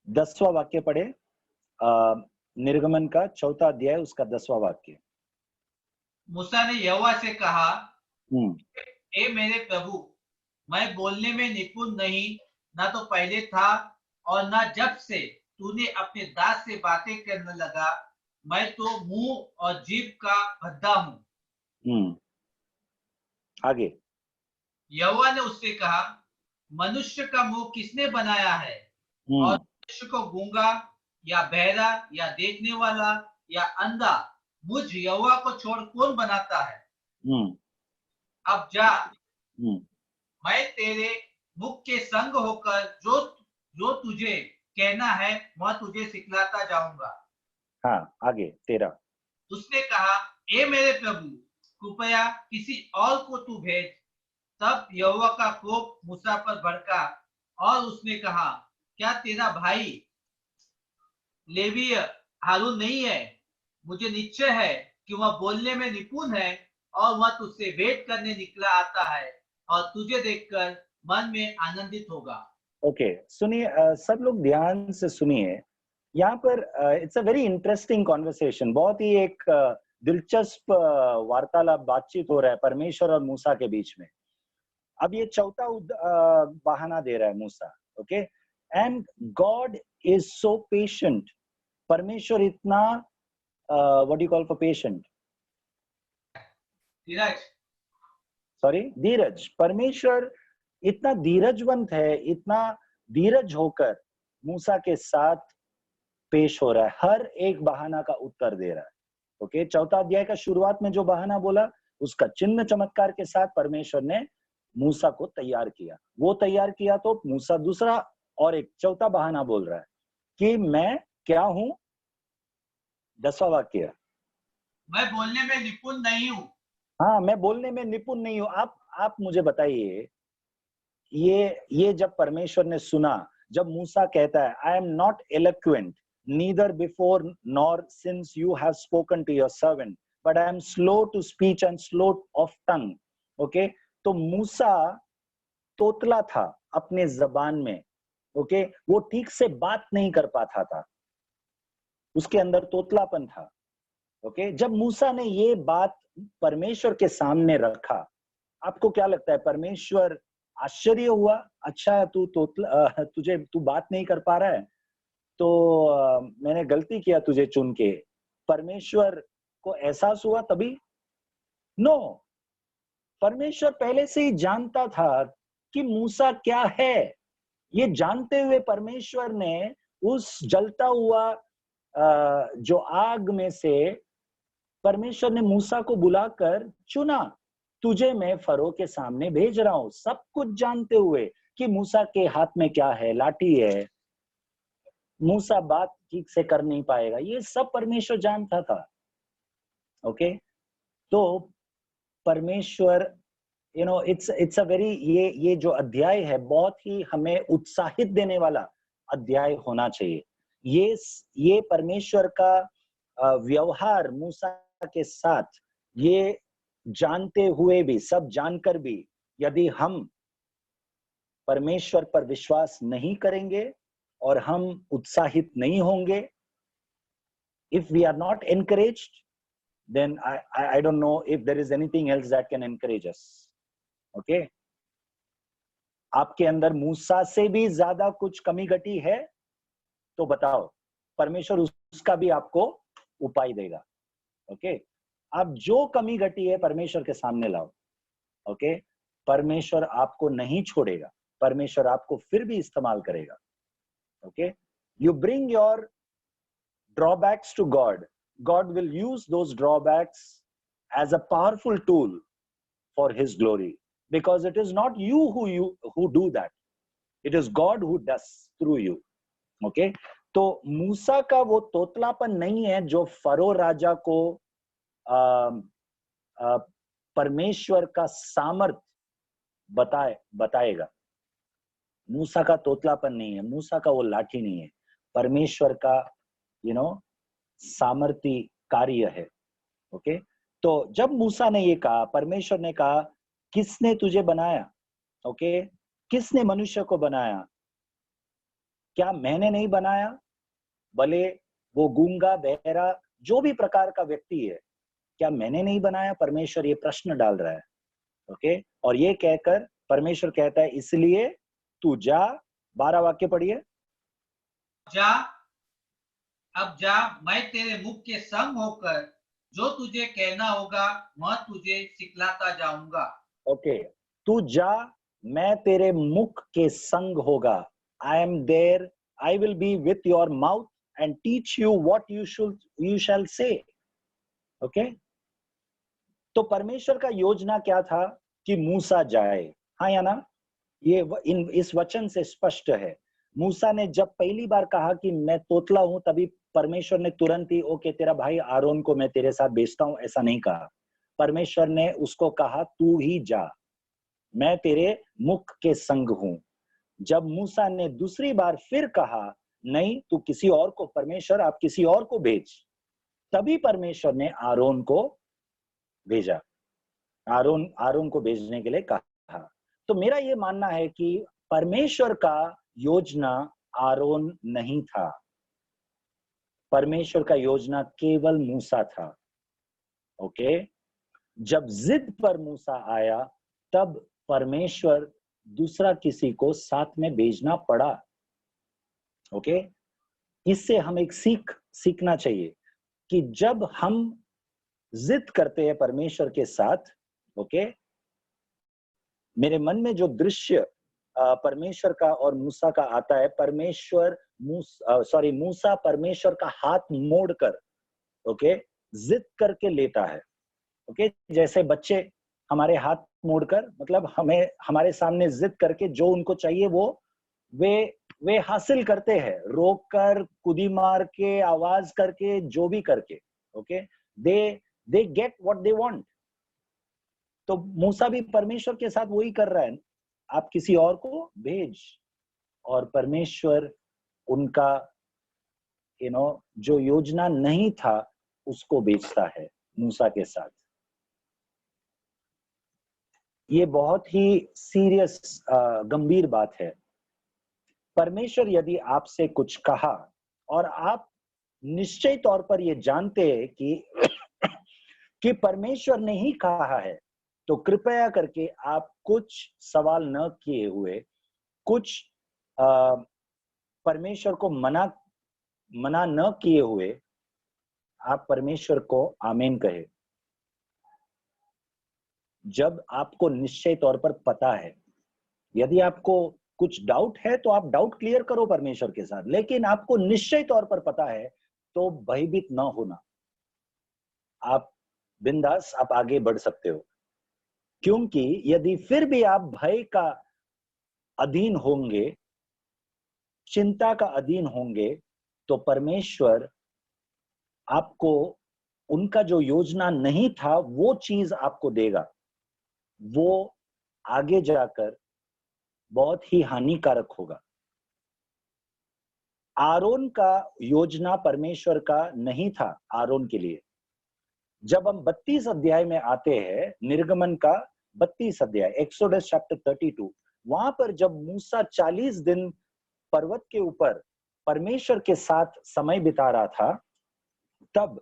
दसवां वाक्य पढ़े, निर्गमन का 4वां अध्याय उसका 10वां वाक्य. मूसा ने यहोवा से कहा, हम्म ए मेरे प्रभु, मैं बोलने में निपुण नहीं, ना तो पहले था और ना जब से तूने अपने दास से बातें करने लगा. मैं तो मुंह और जीभ का भद्दा हूँ. आगे. यहोवा ने उससे कहा, मनुष्य का मुंह किसने बनाया है, और मनुष्य को गूंगा या बहरा या देखने वाला या अंधा मुझ यहोवा को छोड़ कौन बनाता है. अब जा, मैं तेरे मुख के संग होकर जो जो तुझे कहना है वह तुझे सिखलाता जाऊंगा. हाँ, आगे 13. उसने कहा, ए मेरे प्रभु, कृपया किसी और को तू भेज. तब यहोवा का कोप मूसा पर भड़का और उसने कहा, क्या तेरा भाई लेवीय हारून नहीं है? मुझे निश्चय है कि वह बोलने में निपुण है और वह तुझसे भेंट करने निकला आता है और तुझे देखकर मन में आनंदित होगा. ओके, सुनिए, सब लोग ध्यान से सुनिए. यहाँ पर it's a very interesting conversation. बहुत ही एक दिलचस्प वार्तालाप, बातचीत हो रहा है परमेश्वर और मूसा के बीच में. अब ये चौथा बहाना दे रहा है मूसा. Okay, and God is so patient. परमेश्वर इतना what do you call for patient? धीरज. सॉरी, धीरज. परमेश्वर इतना धीरजवंत है, इतना धीरज होकर मूसा के साथ पेश हो रहा है, हर एक बहाना का उत्तर दे रहा है. ओके, चौथा अध्याय का शुरुआत में जो बहाना बोला, उसका चिन्ह चमत्कार के साथ परमेश्वर ने मूसा को तैयार किया. वो तैयार किया तो मूसा दूसरा और एक चौथा बहाना बोल रहा है कि मैं क्या हूं. 10वां वाक्य, मैं बोलने में निपुण नहीं हूं. हाँ, मैं बोलने में निपुण नहीं हूं. आप मुझे बताइए, ये जब परमेश्वर ने सुना, जब मूसा कहता है I am not eloquent neither before nor since you have spoken to your servant but I am slow to speech and slow of tongue. Okay, तो मूसा तोतला था अपने जबान में. ओके, वो ठीक से बात नहीं कर पाता था, उसके अंदर तोतलापन था. ओके, जब मूसा ने ये बात परमेश्वर के सामने रखा, आपको क्या लगता है? परमेश्वर आश्चर्य हुआ, अच्छा तू बात नहीं कर पा रहा है, तो मैंने गलती किया तुझे चुन के. परमेश्वर को एहसास हुआ तभी? नो, परमेश्वर पहले से ही जानता था कि मूसा क्या है. ये जानते हुए परमेश्वर ने उस जलता हुआ जो आग में से परमेश्वर ने मूसा को बुलाकर चुना. तुझे मैं फरो के सामने भेज रहा हूं, सब कुछ जानते हुए कि मूसा के हाथ में क्या है, लाठी है, मूसा बात ठीक से कर नहीं पाएगा. ये सब परमेश्वर जानता था. ओके, तो परमेश्वर इट्स अ वेरी, ये जो अध्याय है बहुत ही हमें उत्साहित देने वाला अध्याय होना चाहिए. ये परमेश्वर का व्यवहार मूसा के साथ, ये जानते हुए भी, सब जानकर भी, यदि हम परमेश्वर पर विश्वास नहीं करेंगे और हम उत्साहित नहीं होंगे, if we are not encouraged, then I don't know if there is anything else that can encourage us. Okay, आपके अंदर मूसा से भी ज्यादा कुछ कमी घटी है तो बताओ, परमेश्वर उसका भी आपको उपाय देगा. ओके, आप जो कमी घटी है परमेश्वर के सामने लाओ. ओके, परमेश्वर आपको नहीं छोड़ेगा, परमेश्वर आपको फिर भी इस्तेमाल करेगा. Okay, you bring your drawbacks to God. God will use those drawbacks as a powerful tool for his glory, because it is not you who do that, it is God who does through you. Okay, तो मूसा का वो तोतलापन नहीं है जो furrow राजा को परमेश्वर का सामर्थ बताएगा। मूसा का तोतलापन नहीं है, मूसा का वो लाठी नहीं है, परमेश्वर का सामर्थी कार्य है। ओके, तो जब मूसा ने ये कहा, परमेश्वर ने कहा, किसने तुझे बनाया? ओके, किसने मनुष्य को बनाया? क्या मैंने नहीं बनाया? भले वो गूंगा, बहरा, जो भी प्रकार का व्यक्ति है, क्या मैंने नहीं बनाया? परमेश्वर ये प्रश्न डाल रहा है। ओके, और ये कहकर परमेश्वर कहता है, इसलिए तू जा। 12 वाक्य पढ़िए। जा, अब जा, मैं तेरे मुख के संग होकर जो तुझे कहना होगा वह तुझे सिखलाता जाऊंगा। ओके, तू जा, मैं तेरे मुख के संग होगा। I am there, I will be with your mouth and teach you what you shall say. Okay, तो परमेश्वर का योजना क्या था? कि मूसा जाए। हाँ या ना? ये इस वचन से स्पष्ट है। मूसा ने जब पहली बार कहा कि मैं तोतला हूं, तभी परमेश्वर ने तुरंत ही ओके तेरा भाई आरोन को मैं तेरे साथ भेजता हूं, ऐसा नहीं कहा। परमेश्वर ने उसको कहा, तू ही जा, मैं तेरे मुख के संग हूं। जब मूसा ने दूसरी बार फिर कहा, नहीं तू किसी और को, परमेश्वर आप किसी और को भेज, तभी परमेश्वर ने आरोन को भेजा, आरोन को भेजने के लिए कहा। तो मेरा ये मानना है कि परमेश्वर का योजना आरोन नहीं था, परमेश्वर का योजना केवल मूसा था। ओके, जब जिद पर मूसा आया, तब परमेश्वर दूसरा किसी को साथ में भेजना पड़ा। ओके, इससे हम एक सीखना चाहिए कि जब हम जिद करते हैं परमेश्वर के साथ, ओके, मेरे मन में जो दृश्य परमेश्वर का और मूसा का आता है, मूसा परमेश्वर का हाथ मोड़कर, ओके, जिद करके लेता है। ओके, जैसे बच्चे हमारे हाथ मोड़कर, मतलब हमें हमारे सामने जिद करके जो उनको चाहिए वो वे हासिल करते हैं, रोक कर, कुदी मार के, आवाज करके, जो भी करके। Okay, they get what they want. तो मूसा भी परमेश्वर के साथ वही कर रहा है, आप किसी और को भेज, और परमेश्वर उनका जो योजना नहीं था उसको भेजता है मूसा के साथ। ये बहुत ही सीरियस, गंभीर बात है। परमेश्वर यदि आपसे कुछ कहा और आप निश्चय तौर पर ये जानते हैं कि परमेश्वर ने ही कहा है, तो कृपया करके आप कुछ सवाल न किए हुए, कुछ परमेश्वर को मना न किए हुए, आप परमेश्वर को आमीन कहे। जब आपको निश्चय तौर पर पता है, यदि आपको कुछ डाउट है तो आप डाउट क्लियर करो परमेश्वर के साथ, लेकिन आपको निश्चय तौर पर पता है तो भयभीत न होना, आप बिंदास आप आगे बढ़ सकते हो। क्योंकि यदि फिर भी आप भय का अधीन होंगे, चिंता का अधीन होंगे, तो परमेश्वर आपको उनका जो योजना नहीं था वो चीज आपको देगा, वो आगे जाकर बहुत ही हानिकारक होगा। आरोन का योजना परमेश्वर का नहीं था आरोन के लिए। जब हम 32 अध्याय में आते हैं, निर्गमन का 32 अध्याय, एक्सोडस चैप्टर 32, वहां पर जब मूसा 40 दिन पर्वत के ऊपर परमेश्वर के साथ समय बिता रहा था, तब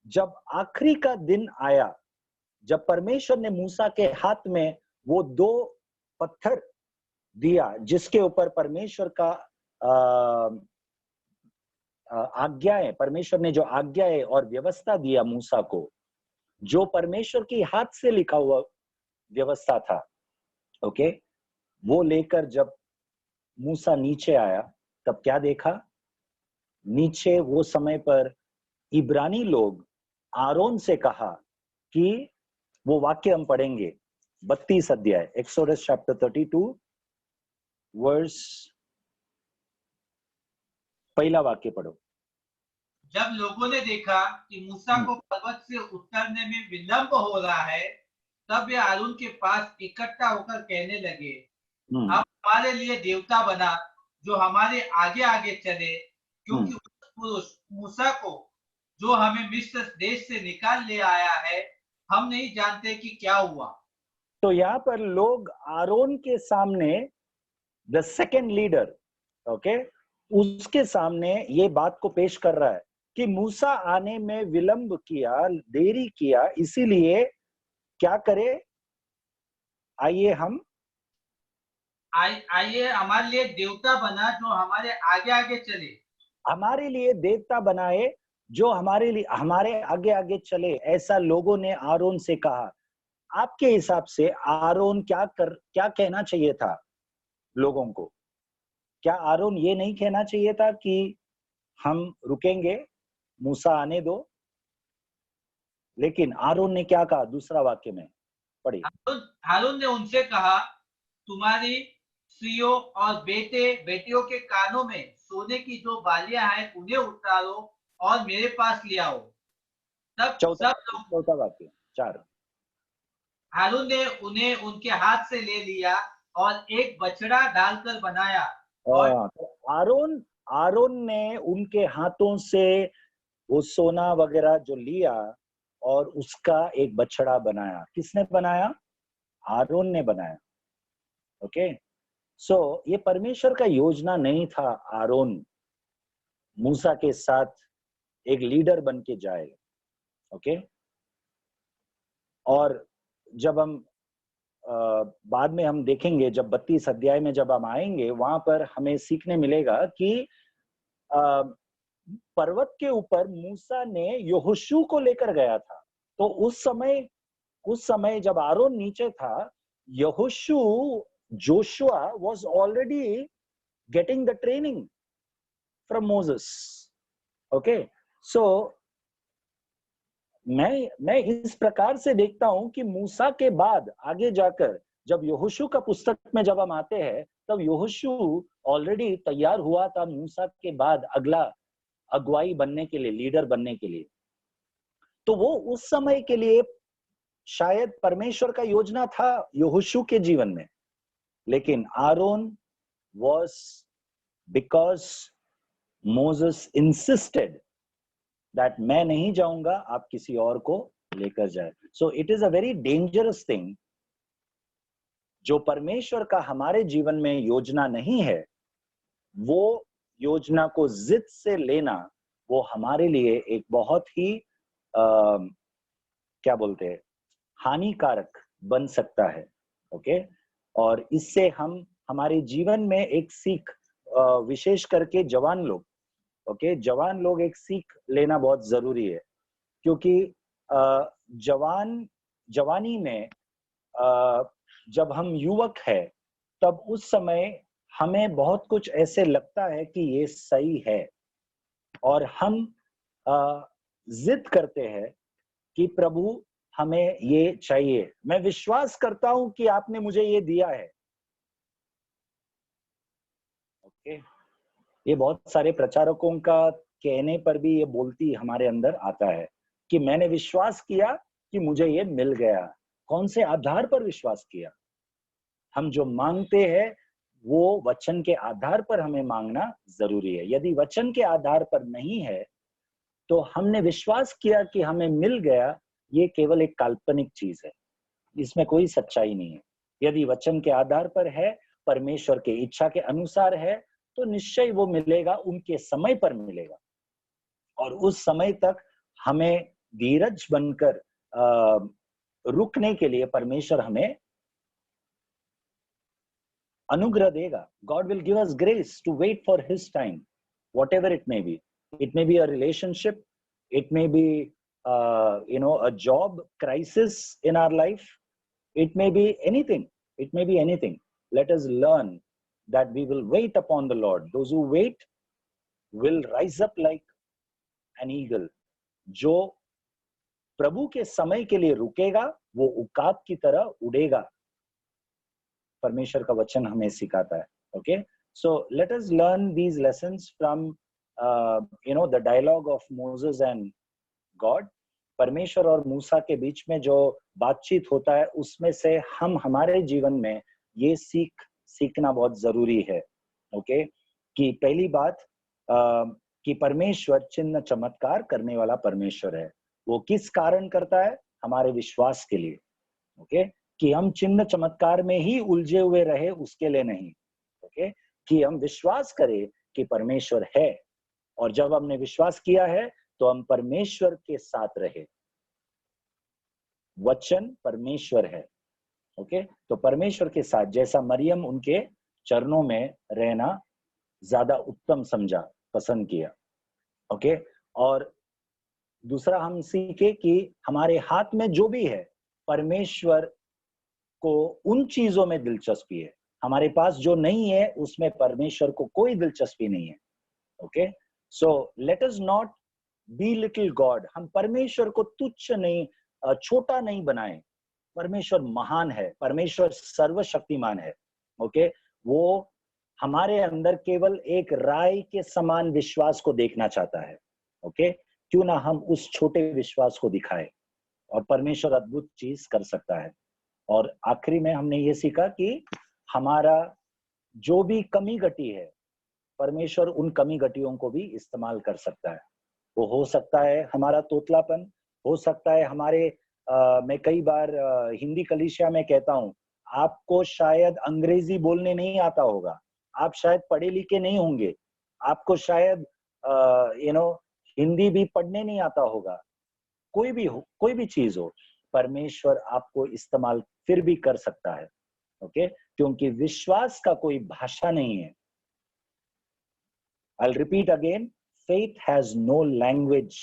जब आखिरी का दिन आया, जब परमेश्वर ने मूसा के हाथ में वो 2 पत्थर दिया, जिसके ऊपर परमेश्वर का आज्ञाएं, परमेश्वर ने जो आज्ञाएं और व्यवस्था दिया मूसा को, जो परमेश्वर की हाथ से लिखा हुआ व्यवस्था था, ओके, वो लेकर जब मूसा नीचे आया, तब क्या देखा? नीचे वो समय पर इब्रानी लोग आरोन से कहा कि वो वाक्य हम पढ़ेंगे, 32 अध्याय, एक्सोडस चैप्टर 32 वर्स, पहला वाक्य पढ़ो। जब लोगों ने देखा कि मूसा को पर्वत से उतरने में विलंब हो रहा है, तब वे हारून के पास इकट्ठा होकर कहने लगे, हम्म, अब हमारे लिए देवता बना जो हमारे आगे आगे चले, क्योंकि हम्म। उस पुरुष मूसा को जो हमें मिस्र देश से निकाल ले आया है, हम नहीं जानते कि क्या हुआ। तो यहाँ पर लोग आरोन के सामने, द सेकेंड लीडर, ओके, उसके सामने ये बात को पेश कर रहा है कि मूसा आने में विलंब किया, देरी किया, इसीलिए क्या करे, आइए हम, आइए हमारे लिए देवता बना जो हमारे आगे आगे चले। हमारे लिए देवता बनाए जो हमारे लिए, हमारे आगे आगे चले, ऐसा लोगों ने आरोन से कहा। आपके हिसाब से आरोन क्या कहना चाहिए था लोगों को? क्या आरोन ये नहीं कहना चाहिए था कि हम रुकेंगे, मूसा आने दो? लेकिन आरोन ने क्या कहा दूसरा वाक्य में, पढ़िए। हारून ने उनसे कहा, तुम्हारी स्त्रियों और बेटियों के कानों में सोने की जो बालियां हैं उन्हें उतारो और मेरे पास ले आओ। तब चौथा सब वाक्य, लोग, चौथा वाक्य, 4। हारून ने उन्हें उनके हाथ से ले लिया और एक बछड़ा डालकर बनाया और तो आरोन आरोन ने उनके हाथों से वो सोना वगैरह जो लिया और उसका एक बछड़ा बनाया। किसने बनाया? आरोन ने बनाया। ओके, सो ये परमेश्वर का योजना नहीं था आरोन मूसा के साथ एक लीडर बन के जाए। ओके, और जब हम बाद में हम देखेंगे, जब 32 अध्याय में जब हम आएंगे, वहां पर हमें सीखने मिलेगा कि अ, पर्वत के ऊपर मूसा ने यहोशू को लेकर गया था। तो उस समय जब आरोन नीचे था, यहोशू, Joshua was already getting the training from Moses. Okay, so मैं इस प्रकार से देखता हूं कि मूसा के बाद आगे जाकर जब यहोशू का पुस्तक में जब हम आते हैं, तब यहोशू ऑलरेडी तैयार हुआ था मूसा के बाद अगला अगुवाई बनने के लिए, लीडर बनने के लिए। तो वो उस समय के लिए शायद परमेश्वर का योजना था यहोशू के जीवन में, लेकिन Aron was because Moses insisted that मैं नहीं जाऊंगा, आप किसी और को लेकर जाए। So it is a very dangerous thing। जो परमेश्वर का हमारे जीवन में योजना नहीं है, वो योजना को जिद से लेना, वो हमारे लिए एक बहुत ही क्या बोलते हैं, हानिकारक बन सकता है। ओके, और इससे हम हमारे जीवन में एक सीख, विशेष करके जवान लोग, ओके, जवान लोग एक सीख लेना बहुत जरूरी है। क्योंकि जवानी में जब हम युवक है, तब उस समय हमें बहुत कुछ ऐसे लगता है कि ये सही है, और हम जिद करते हैं कि प्रभु हमें ये चाहिए, मैं विश्वास करता हूं कि आपने मुझे ये दिया है। ओके, ये बहुत सारे प्रचारकों का कहने पर भी ये बोलती हमारे अंदर आता है कि मैंने विश्वास किया कि मुझे ये मिल गया। कौन से आधार पर विश्वास किया? हम जो मांगते हैं वो वचन के आधार पर हमें मांगना जरूरी है। यदि वचन के आधार पर नहीं है, तो हमने विश्वास किया कि हमें मिल गया, ये केवल एक काल्पनिक चीज है, इसमें कोई सच्चाई नहीं है। यदि वचन के आधार पर है, परमेश्वर के इच्छा के अनुसार है, तो निश्चय वो मिलेगा, उनके समय पर मिलेगा। और उस समय तक हमें धीरज बनकर रुकने के लिए परमेश्वर हमें अनुग्रह देगा। God will give us grace to wait for his time, whatever it may be. It may be a relationship, it may be a job crisis in our life, it may be anything, it may be anything. Let us learn that we will wait upon the Lord. Those who wait will rise up like an eagle. जो प्रभु के समय के लिए रुकेगा, वो उकाब की तरह उड़ेगा। परमेश्वर का वचन हमें सिखाता है। Okay, so let us learn these lessons from the dialogue of Moses and God. परमेश्वर और मूसा के बीच में जो बातचीत होता है उसमें से हम हमारे जीवन में ये सीखना बहुत जरूरी है। ओके, कि पहली बात कि परमेश्वर चिन्ह चमत्कार करने वाला परमेश्वर है। वो किस कारण करता है? हमारे विश्वास के लिए। ओके, कि हम चिन्ह चमत्कार में ही उलझे हुए रहे उसके लिए नहीं। ओके, कि हम विश्वास करें कि परमेश्वर है, और जब हमने विश्वास किया है तो हम परमेश्वर के साथ रहे। वचन परमेश्वर है। ओके, तो परमेश्वर के साथ, जैसा मरियम उनके चरणों में रहना ज्यादा उत्तम समझा, पसंद किया। ओके, और दूसरा हम सीखे कि हमारे हाथ में जो भी है, परमेश्वर को उन चीजों में दिलचस्पी है। हमारे पास जो नहीं है उसमें परमेश्वर को कोई दिलचस्पी नहीं है। Okay, so let us not be little God. हम परमेश्वर को तुच्छ नहीं, छोटा नहीं बनाएं। परमेश्वर महान है, परमेश्वर सर्वशक्तिमान है। ओके, वो हमारे अंदर केवल एक राय के समान विश्वास को देखना चाहता है। ओके, क्यों ना हम उस छोटे विश्वास को दिखाएं, और परमेश्वर अद्भुत चीज कर सकता है। और आखिरी में हमने ये सीखा कि हमारा जो भी कमी घटी है, परमेश्वर उन कमी घटियों को भी इस्तेमाल कर सकता है। वो हो सकता है हमारा तोतलापन, हो सकता है हमारे मैं कई बार हिंदी कलीसिया में कहता हूँ, आपको शायद अंग्रेजी बोलने नहीं आता होगा, आप शायद पढ़े लिखे नहीं होंगे, आपको शायद हिंदी भी पढ़ने नहीं आता होगा, कोई भी हो, कोई भी चीज हो, परमेश्वर आपको इस्तेमाल फिर भी कर सकता है। ओके, क्योंकि विश्वास का कोई भाषा नहीं है। I'll repeat again, faith has no language,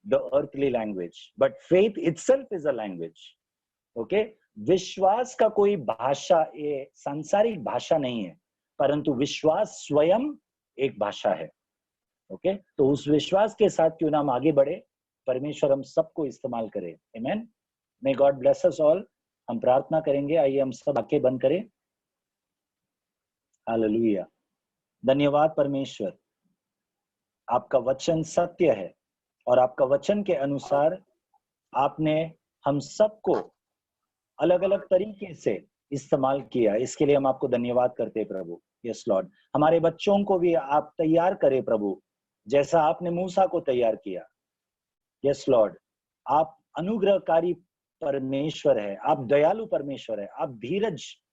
the earthly language, but faith itself is a language. Okay, विश्वास का कोई भाषा, ये सांसारिक भाषा नहीं है, परंतु विश्वास स्वयं एक भाषा है। ओके, तो उस विश्वास के साथ क्यों ना हम आगे बढ़े, परमेश्वर हम सबको इस्तेमाल करे। आमेन। May God bless us all. हम प्रार्थना करेंगे। आइए हम सब आंखें बंद करें। हालेलुया। धन्यवाद परमेश्वर, आपका वचन सत्य है, और आपका वचन के अनुसार आपने हम सबको अलग अलग तरीके से इस्तेमाल किया। इसके लिए हम आपको धन्यवाद करते हैं प्रभु। यस लॉर्ड, हमारे बच्चों को भी आप तैयार करें प्रभु, जैसा आपने मूसा को तैयार किया। यस लॉर्ड, आप अनुग्रहकारी परमेश्वर है, आप दयालु परमेश्वर है, आप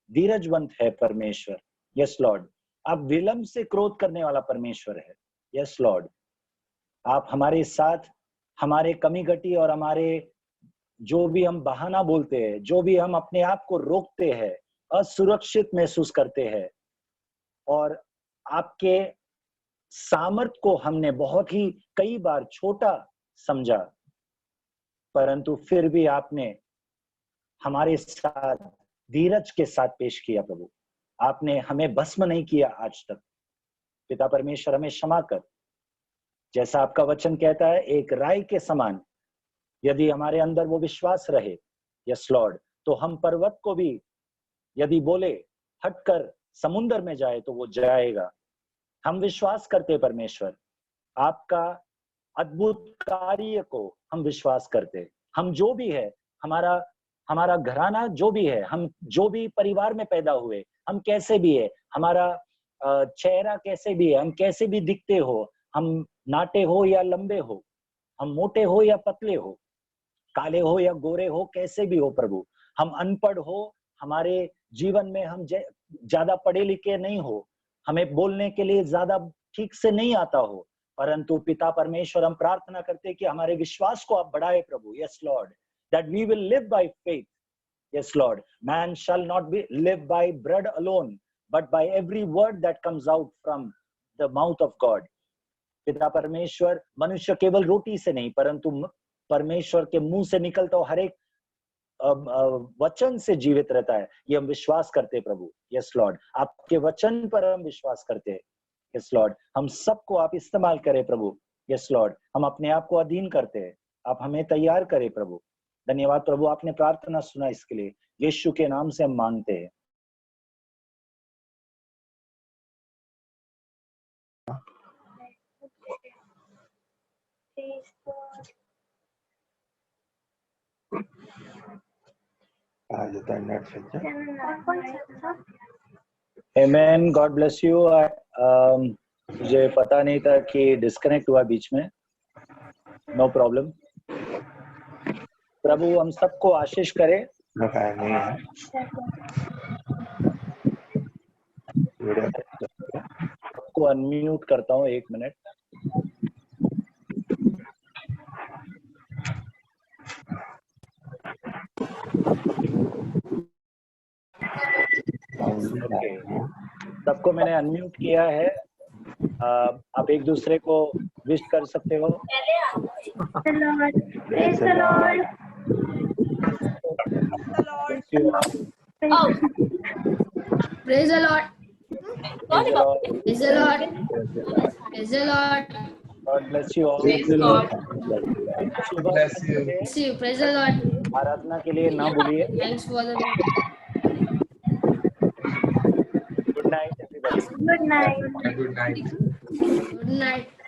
धीरजवंत है परमेश्वर। यस लॉर्ड, आप विलंब से क्रोध करने वाला परमेश्वर है। यस लॉर्ड, आप हमारे साथ हमारे कमी घटी और हमारे जो भी हम बहाना बोलते हैं, जो भी हम अपने आप को रोकते हैं, असुरक्षित महसूस करते हैं, और आपके सामर्थ को हमने बहुत ही कई बार छोटा समझा, परंतु फिर भी आपने हमारे साथ धीरज के साथ पेश किया प्रभु। आपने हमें भस्म नहीं किया आज तक। पिता परमेश्वर, हमें क्षमा कर। जैसा आपका वचन कहता है, एक राई के समान यदि हमारे अंदर वो विश्वास रहे, यस लॉर्ड, तो हम पर्वत को भी यदि बोले हटकर समुद्र में जाए तो वो जाएगा। हम विश्वास करते परमेश्वर, आपका अद्भुत कार्य को हम विश्वास करते। हम जो भी है, हमारा हमारा घराना जो भी है, हम जो भी परिवार में पैदा हुए, हम कैसे भी है, हमारा चेहरा कैसे भी है, हम कैसे भी दिखते हो, हम नाटे हो या लंबे हो, हम मोटे हो या पतले हो, काले हो या गोरे हो, कैसे भी हो प्रभु, हम अनपढ़ हो, हमारे जीवन में हम ज्यादा पढ़े लिखे नहीं हो, हमें बोलने के लिए ज्यादा ठीक से नहीं आता हो, परंतु पिता परमेश्वर, हम प्रार्थना करते हैं कि हमारे विश्वास को आप बढ़ाए प्रभु। Yes Lord, that we will live by faith. Yes Lord, man shall not be live by bread alone, but by every word that comes out from the mouth of God. पिता परमेश्वर, मनुष्य केवल रोटी से नहीं, परंतु परमेश्वर के मुंह से निकलता हर एक वचन से जीवित रहता है, ये हम विश्वास करते प्रभु। यस लॉर्ड, आपके वचन पर हम विश्वास करते हैं। यस लॉर्ड, हम सबको आप इस्तेमाल करें प्रभु। यस लॉर्ड, हम अपने आप को अधीन करते हैं, आप हमें तैयार करें प्रभु। धन्यवाद प्रभु, आपने प्रार्थना सुना, इसके लिए यीशु के नाम से हम मांगते हैं। Amen. God bless you. मुझे पता नहीं था कि डिस्कनेक्ट हुआ बीच में. No problem. प्रभु हम सबको आशीष करे. आपको अनम्यूट करता हूँ 1 मिनट. सबको मैंने अनम्यूट किया है. आप एक दूसरे को विश कर सकते हो. Praise the Lord. Praise the Lord. Praise the Lord. Praise the Lord. Praise the Lord. God bless you all. Praise God. Bless you. Bless you. Praise the Lord. आराधना के लिए ना भूलिए. Thanks for the good night everybody. good night. Good night. Good night.